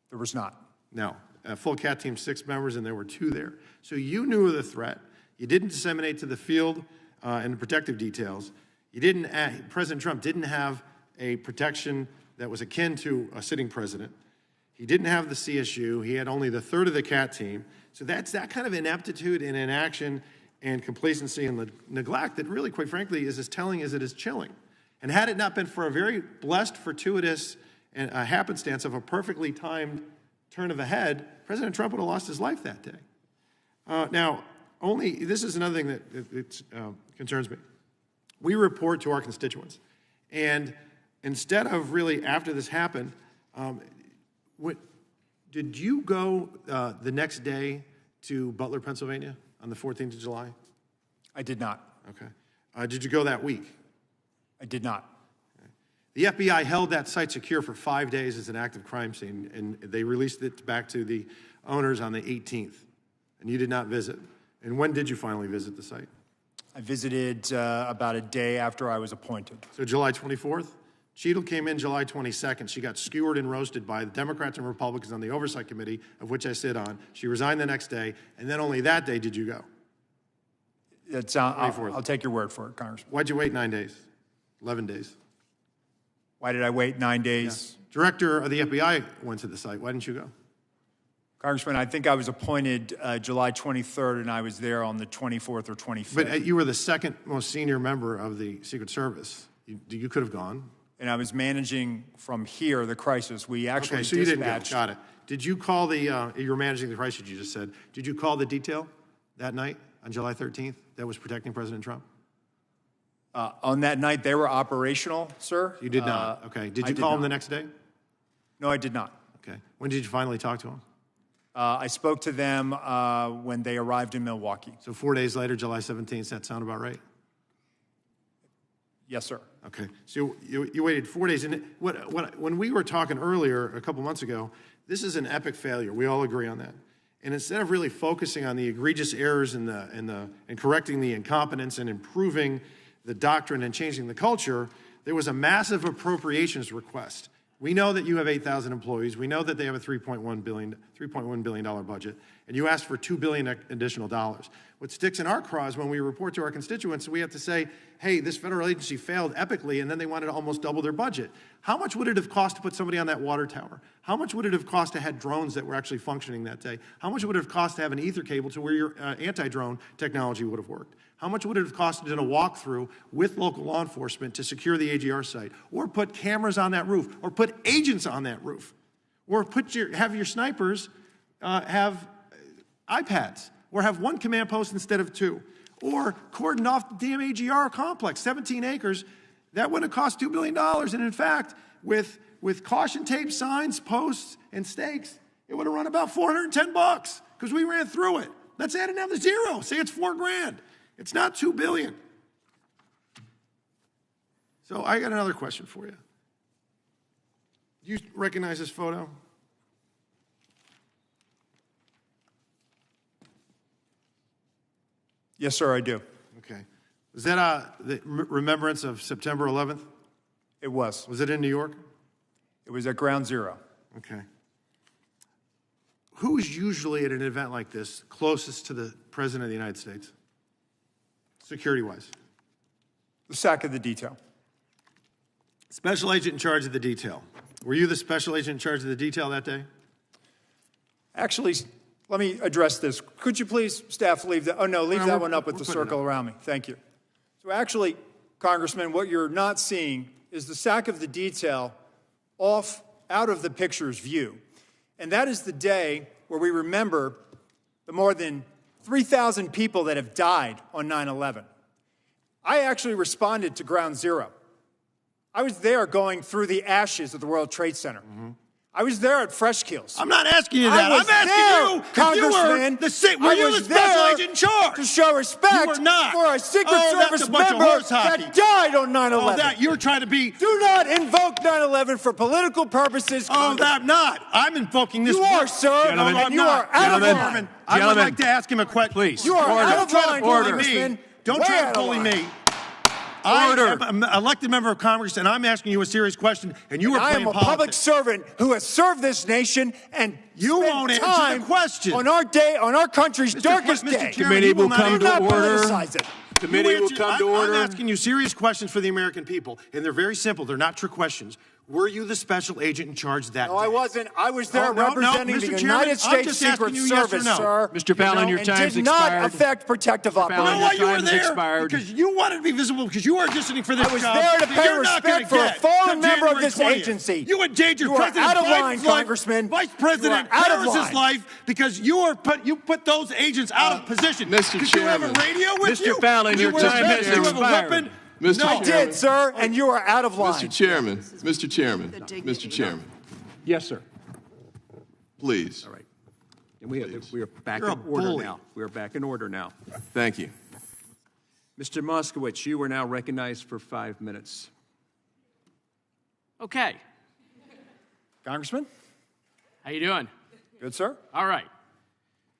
There was not. No. A full CAT team, 6 members, and there were 2 there. So you knew of the threat. You didn't disseminate to the field and the protective details. You didn't. President Trump didn't have a protection that was akin to a sitting president. He didn't have the CSU. He had only the third of the CAT team. So that's that kind of ineptitude and inaction and complacency and neglect that really, quite frankly, is as telling as it is chilling. And had it not been for a very blessed, fortuitous and a happenstance of a perfectly timed turn of the head, President Trump would have lost his life that day. Now, this is another thing that concerns me. We report to our constituents. And instead of really, after this happened, did you go the next day to Butler, Pennsylvania on the 14th of July? I did not. Okay. Did you go that week? I did not. Okay. The FBI held that site secure for 5 days as an active crime scene, and they released it back to the owners on the 18th. And you did not visit. And when did you finally visit the site? I visited about a day after I was appointed. So July 24th? Cheadle came in July 22nd. She got skewered and roasted by the Democrats and Republicans on the Oversight Committee, of which I sit on. She resigned the next day, and then only that day did you go. I'll take your word for it, Congressman. Why'd you wait 9 days? 11 days? Why did I wait 9 days? Yeah. Director of the FBI went to the site. Why didn't you go? Congressman, I think I was appointed July 23rd, and I was there on the 24th or 25th. But you were the second most senior member of the Secret Service. You could have gone. And I was managing from here the crisis. We actually so dispatched. You didn't go. Got it. Did you call the, you were managing the crisis you just said. Did you call the detail that night on July 13th that was protecting President Trump? On that night, they were operational, sir. You did not. Okay. Did you call them the next day? No, I did not. Okay. When did you finally talk to them? I spoke to them when they arrived in Milwaukee. So 4 days later, July 17th, does that sound about right? Yes, sir. Okay. So you waited 4 days. And when we were talking earlier, a couple months ago, this is an epic failure. We all agree on that. And instead of really focusing on the egregious errors and correcting the incompetence and improving the doctrine and changing the culture, there was a massive appropriations request. We know that you have 8,000 employees. We know that they have a $3.1 billion budget, and you asked for $2 billion additional dollars. What sticks in our craw is when we report to our constituents, we have to say, hey, this federal agency failed epically, and then they wanted to almost double their budget. How much would it have cost to put somebody on that water tower? How much would it have cost to have drones that were actually functioning that day? How much would it have cost to have an ether cable to where your anti-drone technology would have worked? How much would it have cost to do a walkthrough with local law enforcement to secure the AGR site, or put cameras on that roof, or put agents on that roof, or have your snipers have iPads, or have one command post instead of two, or cordon off the damn AGR complex, 17 acres? That would have cost $2 billion. And in fact, with caution tape, signs, posts, and stakes, it would have run about $410 because we ran through it. Let's add another zero. Say it's $4,000. It's not $2 billion. So I got another question for you. Do you recognize this photo? Yes, sir, I do. Okay. Was that the remembrance of September 11th? It was. Was it in New York? It was at Ground Zero. Okay. Who's usually at an event like this closest to the President of the United States, security-wise? The SAC of the detail. Special agent in charge of the detail. Were you the special agent in charge of the detail that day? Actually, let me address this. Could you please, staff, leave that? Oh, no, leave that one up with the circle around me. Thank you. So actually, Congressman, what you're not seeing is the SAC of the detail out of the picture's view. And that is the day where we remember the more than 3,000 people that have died on 9/11. I actually responded to Ground Zero. I was there going through the ashes of the World Trade Center. Mm-hmm. I was there at Fresh Kills. I'm not asking you that. I'm asking you, Congressman. Were you the special agent in charge? To show respect for a Secret Service member that died on 9/11. Oh, that you're trying to be. Do not invoke 9/11 for political purposes. Oh, I'm not. I'm invoking this. You are, sir. Gentlemen, and you are out of line. I would like to ask him a question. Please. You are out of line, Congressman. Don't try to bully me. I am an elected member of Congress, and I'm asking you a serious question, and you are playing politics. I am a public servant who has served this nation, and you won't answer the question. On our country's darkest day. Committee will come to order. Committee will come to order. I'm asking you serious questions for the American people, and they're very simple. They're not trick questions. Were you the special agent in charge that day? No, I wasn't. I was there representing the United States Secret Service, sir. Mr. Fallon, your time's expired. It did not affect protective operations. You know why you were there? Because you wanted to be visible, because you are auditioning for this job. I was there to pay respect for a fallen member of this agency. You endangered President out of line, Biden's Congressman. Vice President Harris's life, because you put those agents out of position. Mr. Did you have a radio with you? Mr. Fallon, your time has expired. I did, sir, and you are out of line. Mr. Chairman. Yes, sir. Please. All right. And we are back in order now. We are back in order now. Thank you. Mr. Moskowitz, you are now recognized for 5 minutes. Okay. Congressman? How you doing? Good, sir. All right.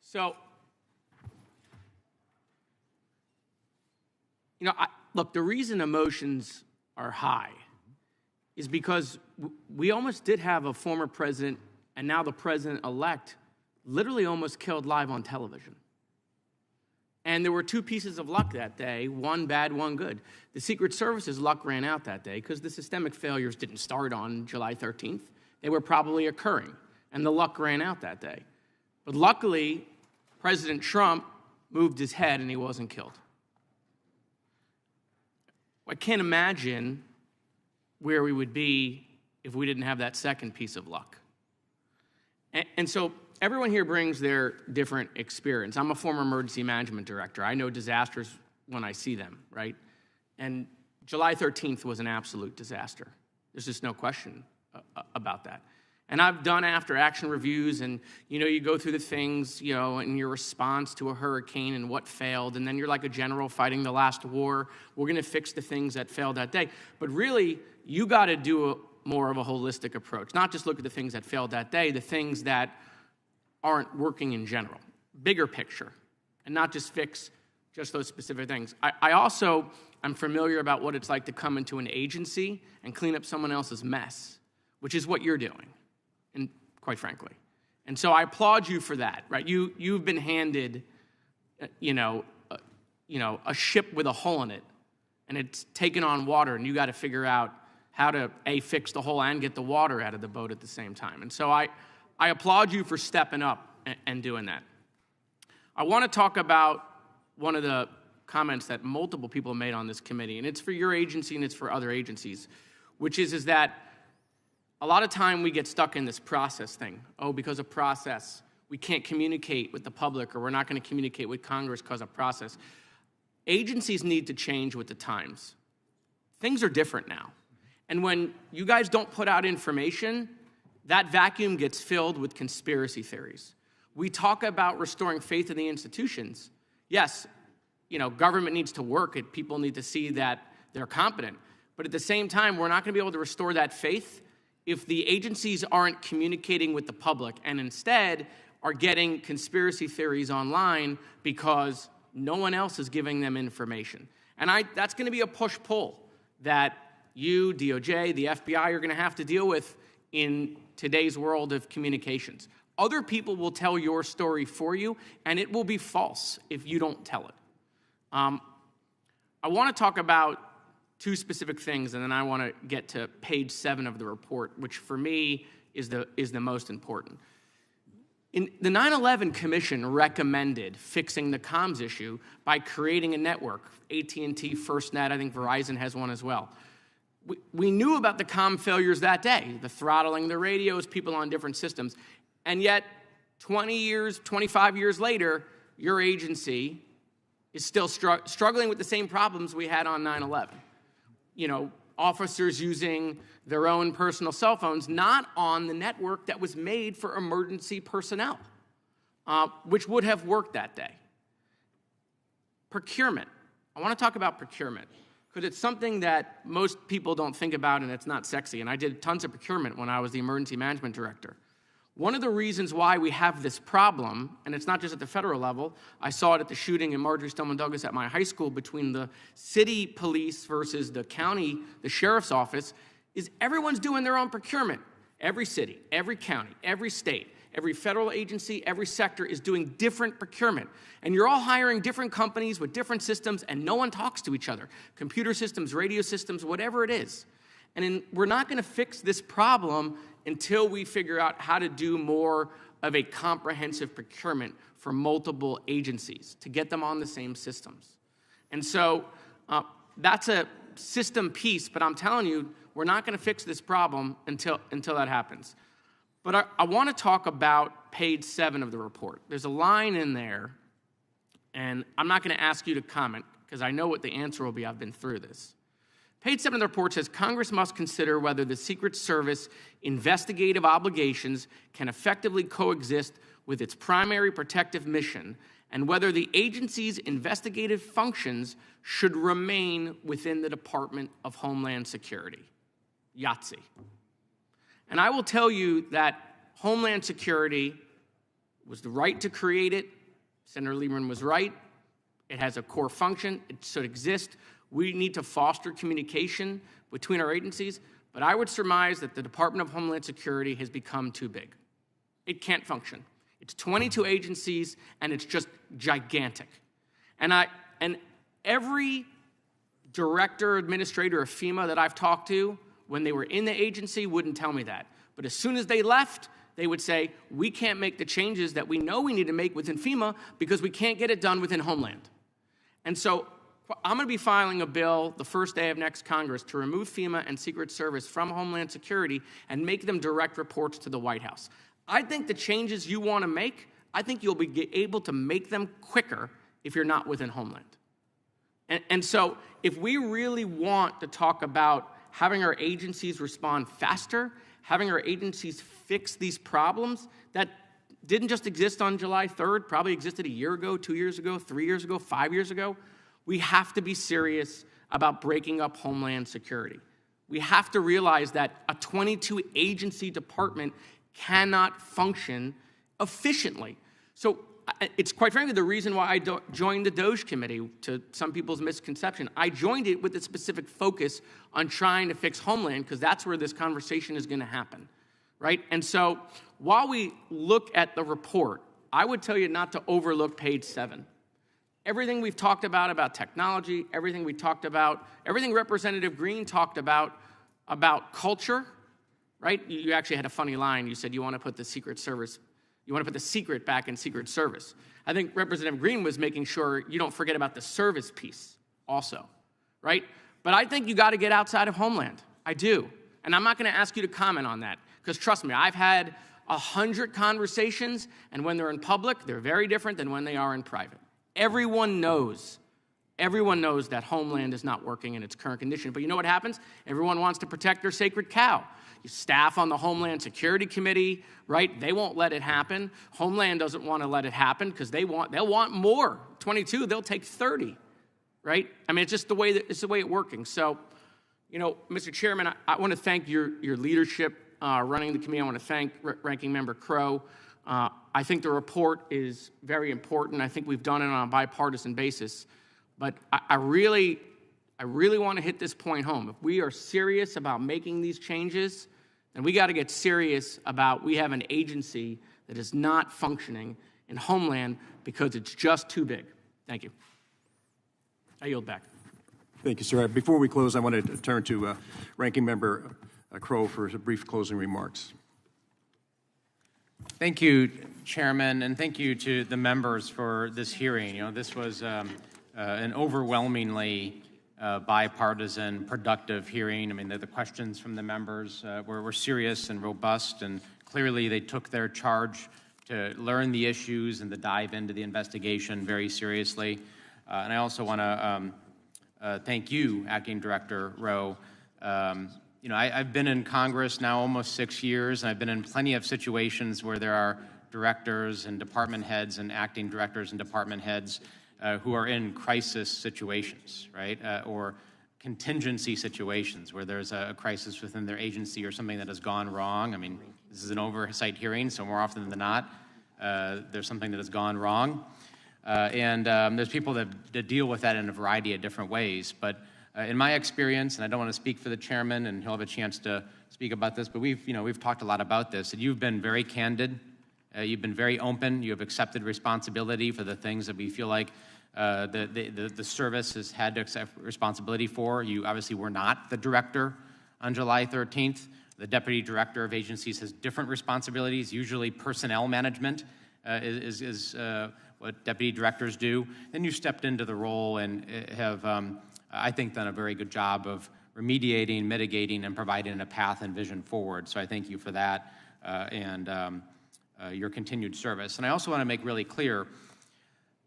So, look, the reason emotions are high is because we almost did have a former president, and now the president-elect, literally almost killed live on television. And there were two pieces of luck that day, one bad, one good. The Secret Service's luck ran out that day because the systemic failures didn't start on July 13th. They were probably occurring, and the luck ran out that day. But luckily, President Trump moved his head and he wasn't killed. I can't imagine where we would be if we didn't have that second piece of luck. And so everyone here brings their different experience. I'm a former emergency management director. I know disasters when I see them, right? And July 13th was an absolute disaster. There's just no question about that. And I've done after-action reviews, and, you go through the things, in your response to a hurricane and what failed, and then you're like a general fighting the last war. We're going to fix the things that failed that day. But really, you got to do more of a holistic approach, not just look at the things that failed that day, the things that aren't working in general, bigger picture, and not just fix just those specific things. I also am familiar about what it's like to come into an agency and clean up someone else's mess, which is what you're doing. And quite frankly. And so I applaud you for that, right? You've been handed, a ship with a hole in it, and it's taken on water, and you got to figure out how to, A, fix the hole and get the water out of the boat at the same time. And so I applaud you for stepping up and doing that. I want to talk about one of the comments that multiple people made on this committee, and it's for your agency and it's for other agencies, which is that a lot of time we get stuck in this process thing. Oh, because of process, we can't communicate with the public, or we're not going to communicate with Congress because of process. Agencies need to change with the times. Things are different now. And when you guys don't put out information, that vacuum gets filled with conspiracy theories. We talk about restoring faith in the institutions. Yes, government needs to work, and people need to see that they're competent. But at the same time, we're not going to be able to restore that faith if the agencies aren't communicating with the public and instead are getting conspiracy theories online because no one else is giving them information. And that's going to be a push-pull that you, DOJ, the FBI are going to have to deal with in today's world of communications. Other people will tell your story for you, and it will be false if you don't tell it. I want to talk about two specific things, and then I want to get to page 7 of the report, which for me is the most important. The 9/11 Commission recommended fixing the comms issue by creating a network. AT&T, FirstNet, I think Verizon has one as well. We knew about the comm failures that day, the throttling the radios, people on different systems, and yet 20 years, 25 years later, your agency is still struggling with the same problems we had on 9/11. Officers using their own personal cell phones, not on the network that was made for emergency personnel, which would have worked that day. Procurement. I want to talk about procurement because it's something that most people don't think about, and it's not sexy. And I did tons of procurement when I was the emergency management director. One of the reasons why we have this problem, and it's not just at the federal level, I saw it at the shooting in Marjorie Stoneman Douglas at my high school between the city police versus the county, the sheriff's office, is everyone's doing their own procurement. Every city, every county, every state, every federal agency, every sector is doing different procurement. And you're all hiring different companies with different systems, and no one talks to each other. Computer systems, radio systems, whatever it is. And we're not going to fix this problem until we figure out how to do more of a comprehensive procurement for multiple agencies to get them on the same systems. And so that's a system piece, but I'm telling you, we're not going to fix this problem until that happens. But I want to talk about page 7 of the report. There's a line in there, and I'm not going to ask you to comment because I know what the answer will be. I've been through this. Page 7 of the report says, Congress must consider whether the Secret Service investigative obligations can effectively coexist with its primary protective mission and whether the agency's investigative functions should remain within the Department of Homeland Security. Yahtzee. And I will tell you that Homeland Security was the right to create it. Senator Lieberman was right. It has a core function. It should exist. We need to foster communication between our agencies, but I would surmise that the Department of Homeland Security has become too big. It can't function. It's 22 agencies, and it's just gigantic. And every director, administrator of FEMA that I've talked to, when they were in the agency, wouldn't tell me that. But as soon as they left, they would say, we can't make the changes that we know we need to make within FEMA because we can't get it done within Homeland. And so I'm going to be filing a bill the first day of next Congress to remove FEMA and Secret Service from Homeland Security and make them direct reports to the White House. I think the changes you want to make, I think you'll be able to make them quicker if you're not within Homeland. And so if we really want to talk about having our agencies respond faster, having our agencies fix these problems that didn't just exist on July 3rd, probably existed a year ago, 2 years ago, 3 years ago, 5 years ago, we have to be serious about breaking up Homeland Security. We have to realize that a 22-agency department cannot function efficiently. So it's quite frankly the reason why I joined the DOJ committee, to some people's misconception. I joined it with a specific focus on trying to fix Homeland because that's where this conversation is going to happen, right? And so while we look at the report, I would tell you not to overlook page 7. Everything we've talked about technology, everything we talked about, everything Representative Green talked about culture, right? You actually had a funny line. You said you want to put the Secret Service, You want to put the secret back in Secret Service. I think Representative Green was making sure you don't forget about the service piece also, right? But I think you got to get outside of Homeland. I do. And I'm not going to ask you to comment on that, because trust me, I've had 100 conversations, and when they're in public, they're very different than when they are in private. Everyone knows that Homeland is not working in its current condition. But you know what happens? Everyone wants to protect their sacred cow. Staff on the Homeland Security Committee, right? They won't let it happen. Homeland doesn't want to let it happen because they'll want more. 22, they'll take 30, right? I mean, it's just the way it's working. So, you know, Mr. Chairman, I want to thank your leadership running the committee. I want to thank Ranking Member Crowe. I think the report is very important. I think we've done it on a bipartisan basis. But I really want to hit this point home. If we are serious about making these changes, then we got to get serious about we have an agency that is not functioning in Homeland because it's just too big. Thank you. I yield back. Thank you, sir. Before we close, I wanted to turn to Ranking Member Crowe for brief closing remarks. Thank you, Chairman, and thank you to the members for this hearing. You know, this was an overwhelmingly bipartisan, productive hearing. I mean, the questions from the members were serious and robust, and clearly they took their charge to learn the issues and to dive into the investigation very seriously. And I also want to thank you, Acting Director Rowe. You know, I've been in Congress now almost 6 years, and I've been in plenty of situations where there are directors and department heads and acting directors and department heads who are in crisis situations, right, or contingency situations where there's a crisis within their agency or something that has gone wrong. I mean, this is an oversight hearing, so more often than not, there's something that has gone wrong. And there's people that deal with that in a variety of different ways. But in my experience, and I don't want to speak for the chairman, and he'll have a chance to speak about this, but we've talked a lot about this, and you've been very candid. You've been very open. You have accepted responsibility for the things that we feel like the service has had to accept responsibility for. You obviously were not the director on July 13th. The deputy director of agencies has different responsibilities. Usually personnel management is what deputy directors do. Then you stepped into the role and have, I think, done a very good job of remediating, mitigating, and providing a path and vision forward. So I thank you for that and your continued service. And I also want to make really clear,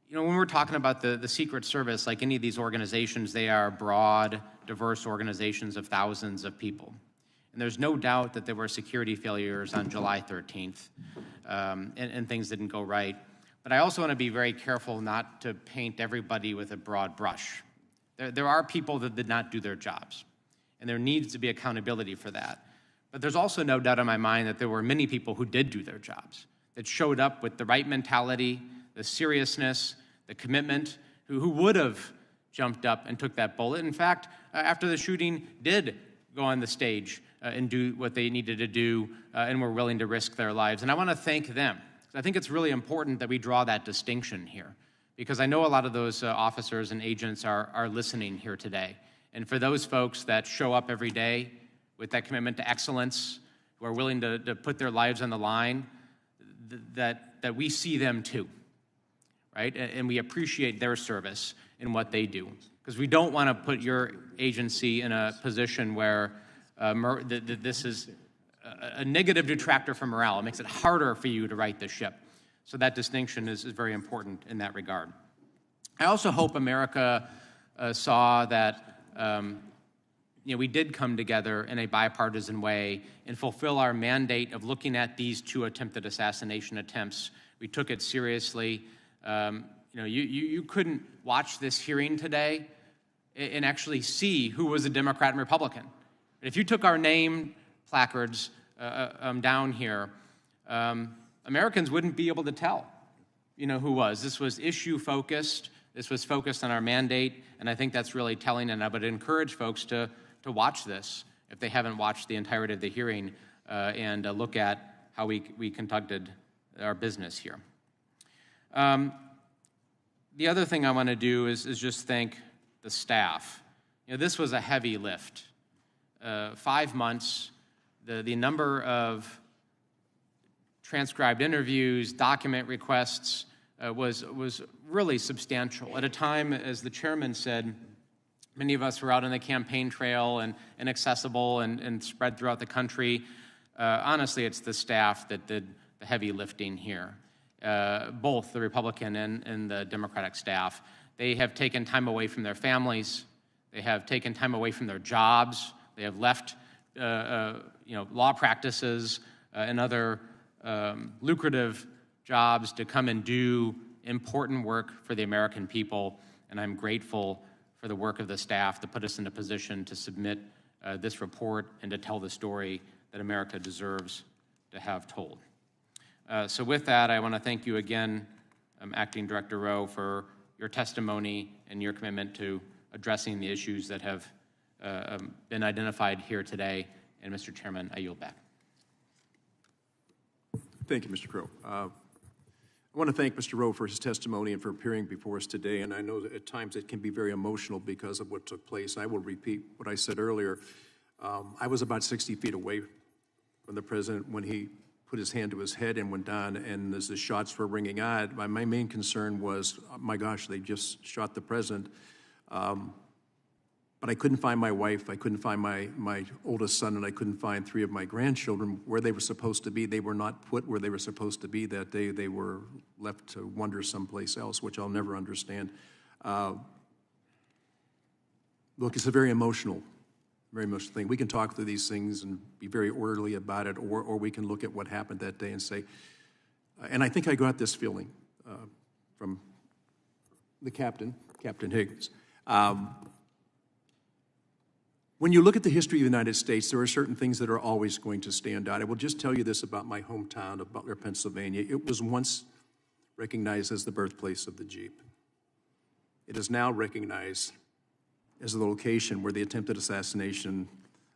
you know, when we're talking about the Secret Service, like any of these organizations, they are broad, diverse organizations of thousands of people. And there's no doubt that there were security failures on July 13th and things didn't go right. But I also want to be very careful not to paint everybody with a broad brush. There are people that did not do their jobs, and there needs to be accountability for that. But there's also no doubt in my mind that there were many people who did do their jobs, that showed up with the right mentality, the seriousness, the commitment, who would have jumped up and took that bullet. In fact, after the shooting, did go on the stage and do what they needed to do and were willing to risk their lives. And I want to thank them. I think it's really important that we draw that distinction here, because I know a lot of those officers and agents are listening here today. And for those folks that show up every day with that commitment to excellence, who are willing to put their lives on the line, that we see them too, right? And we appreciate their service in what they do, because we don't want to put your agency in a position where this is a negative detractor from morale. It makes it harder for you to right the ship. So that distinction is very important in that regard. I also hope America saw that we did come together in a bipartisan way and fulfill our mandate of looking at these two attempted assassination attempts. We took it seriously. You couldn't watch this hearing today and actually see who was a Democrat and Republican. If you took our name placards down here, Americans wouldn't be able to tell, who was. This was issue-focused. This was focused on our mandate, and I think that's really telling, and I would encourage folks to watch this if they haven't watched the entirety of the hearing and look at how we conducted our business here. The other thing I want to do is just thank the staff. This was a heavy lift. 5 months, the number of transcribed interviews, document requests, was really substantial. At a time, as the chairman said, many of us were out on the campaign trail and accessible and spread throughout the country. Honestly, it's the staff that did the heavy lifting here, both the Republican and the Democratic staff. They have taken time away from their families. They have taken time away from their jobs. They have left law practices and other lucrative jobs to come and do important work for the American people, and I'm grateful for the work of the staff to put us in a position to submit this report and to tell the story that America deserves to have told. So with that, I want to thank you again, Acting Director Rowe, for your testimony and your commitment to addressing the issues that have been identified here today. And Mr. Chairman, I yield back. Thank you, Mr. Crow. I want to thank Mr. Rowe for his testimony and for appearing before us today. And I know that at times it can be very emotional because of what took place. I will repeat what I said earlier. I was about 60 feet away from the president when he put his hand to his head and went down, and as the shots were ringing out, my main concern was, my gosh, they just shot the president. But I couldn't find my wife, I couldn't find my oldest son, and I couldn't find 3 of my grandchildren where they were supposed to be. They were not put where they were supposed to be that day. They were left to wander someplace else, which I'll never understand. Look, it's a very emotional thing. We can talk through these things and be very orderly about it, or we can look at what happened that day and say, and I think I got this feeling from the Captain Higgins. When you look at the history of the United States, there are certain things that are always going to stand out. I will just tell you this about my hometown of Butler, Pennsylvania. It was once recognized as the birthplace of the Jeep. It is now recognized as the location where the attempted assassination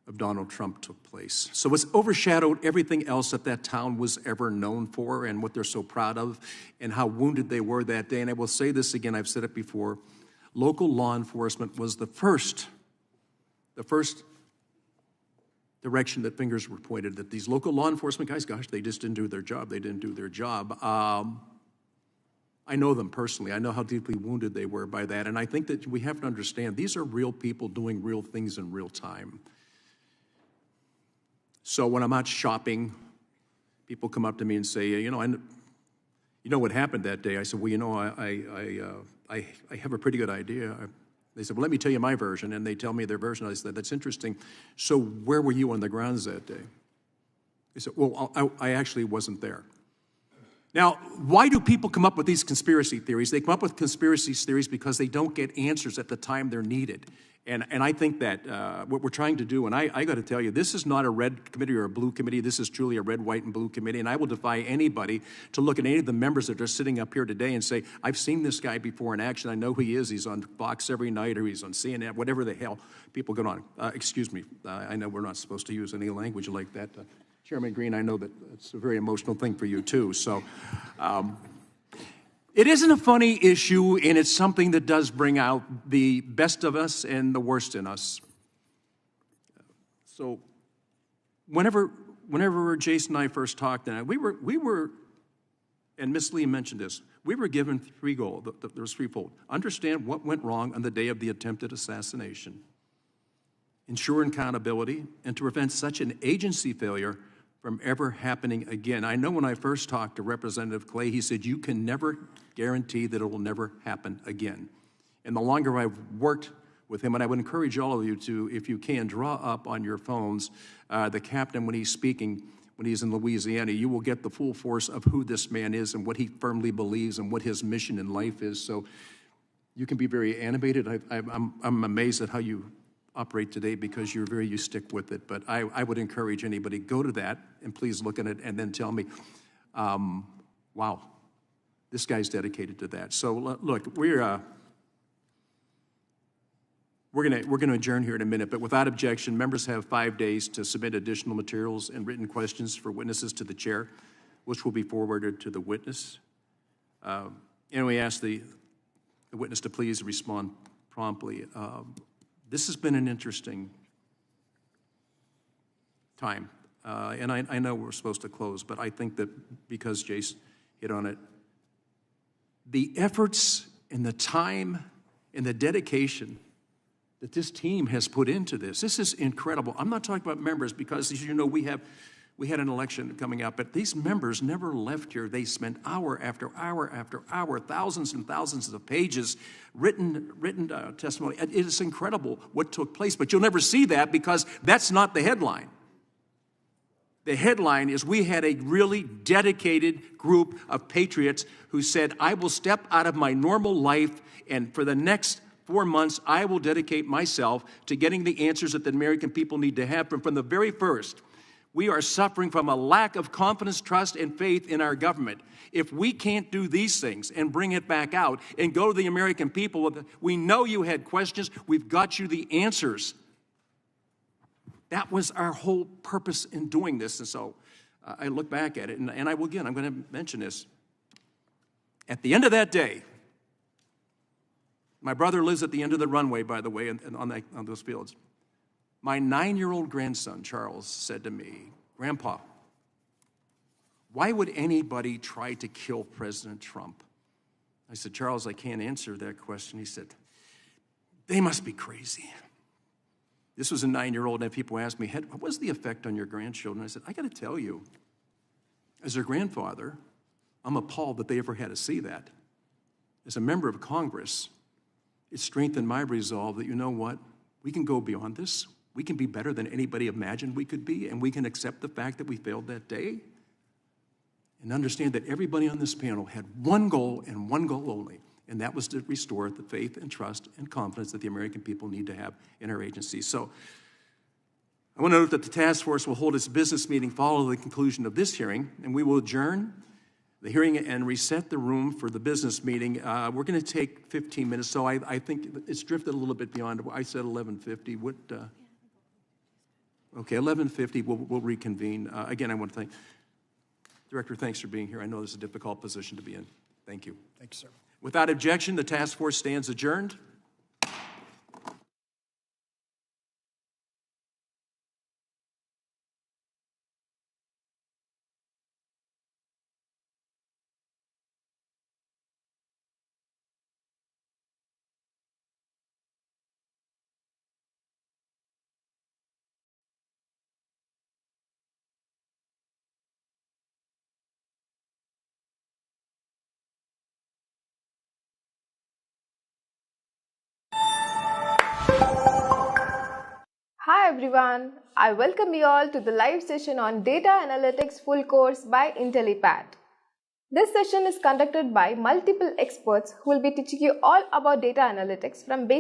of Donald Trump took place. So it's overshadowed everything else that that town was ever known for and what they're so proud of and how wounded they were that day. And I will say this again, I've said it before, local law enforcement was the first direction that fingers were pointed, that these local law enforcement guys, gosh, they just didn't do their job. They didn't do their job. I know them personally. I know how deeply wounded they were by that. And I think that we have to understand these are real people doing real things in real time. So when I'm out shopping, people come up to me and say, you know what happened that day? I said, well, I have a pretty good idea. They said, well, let me tell you my version. And they tell me their version. I said, that's interesting. So where were you on the grounds that day? They said, well, I actually wasn't there. Now, why do people come up with these conspiracy theories? They come up with conspiracy theories because they don't get answers at the time they're needed. And I think that what we're trying to do, and I got to tell you, this is not a red committee or a blue committee. This is truly a red, white, and blue committee. And I will defy anybody to look at any of the members that are sitting up here today and say, I've seen this guy before in action. I know who he is. He's on Fox every night, or he's on CNN, whatever the hell people go on. Excuse me. I know we're not supposed to use any language like that. Chairman Green, I know that it's a very emotional thing for you, too. So it isn't a funny issue, and it's something that does bring out the best of us and the worst in us. So whenever Jason and I first talked, and we were, and Miss Lee mentioned this, we were given 3 goals. There was threefold. Understand what went wrong on the day of the attempted assassination. Ensure accountability, and to prevent such an agency failure from ever happening again. I know when I first talked to Representative Clay, he said, you can never guarantee that it will never happen again. And the longer I've worked with him, and I would encourage all of you to, if you can, draw up on your phones the captain when he's speaking, when he's in Louisiana. You will get the full force of who this man is and what he firmly believes and what his mission in life is. So you can be very animated. I'm amazed at how you operate today because you stick with it. But I would encourage anybody, go to that and please look at it and then tell me, wow, this guy's dedicated to that. So look, we're going to adjourn here in a minute, but without objection, members have 5 days to submit additional materials and written questions for witnesses to the chair, which will be forwarded to the witness. And we ask the witness to please respond promptly. This has been an interesting time. and I know we're supposed to close, but I think that because Jace hit on it, the efforts and the time and the dedication that this team has put into this is incredible. I'm not talking about members because, as you know, we had an election coming up, but these members never left here. They spent hour after hour after hour, thousands and thousands of pages, written testimony. It is incredible what took place, but you'll never see that because that's not the headline. The headline is we had a really dedicated group of patriots who said, I will step out of my normal life, and for the next 4 months, I will dedicate myself to getting the answers that the American people need to have from the very first. We are suffering from a lack of confidence, trust, and faith in our government. If we can't do these things and bring it back out and go to the American people, we know you had questions, we've got you the answers. That was our whole purpose in doing this. And so I look back at it, and I'm going to mention this. At the end of that day, my brother lives at the end of the runway, by the way, on those fields. My 9-year-old grandson, Charles, said to me, Grandpa, why would anybody try to kill President Trump? I said, Charles, I can't answer that question. He said, they must be crazy. This was a 9-year-old, and people asked me, what was the effect on your grandchildren? I said, I got to tell you, as their grandfather, I'm appalled that they ever had to see that. As a member of Congress, it strengthened my resolve that, you know what, we can go beyond this. We can be better than anybody imagined we could be, and we can accept the fact that we failed that day and understand that everybody on this panel had one goal and one goal only, and that was to restore the faith and trust and confidence that the American people need to have in our agency. So I want to note that the task force will hold its business meeting following the conclusion of this hearing, and we will adjourn the hearing and reset the room for the business meeting. We're going to take 15 minutes, so I think it's drifted a little bit beyond. I said 11:50. Okay, 11:50, we'll reconvene. Again, I want to thank Director, thanks for being here. I know this is a difficult position to be in. Thank you. Thank you, sir. Without objection, the task force stands adjourned. Hi everyone, I welcome you all to the live session on Data Analytics full course by IntelliPad. This session is conducted by multiple experts who will be teaching you all about data analytics from basic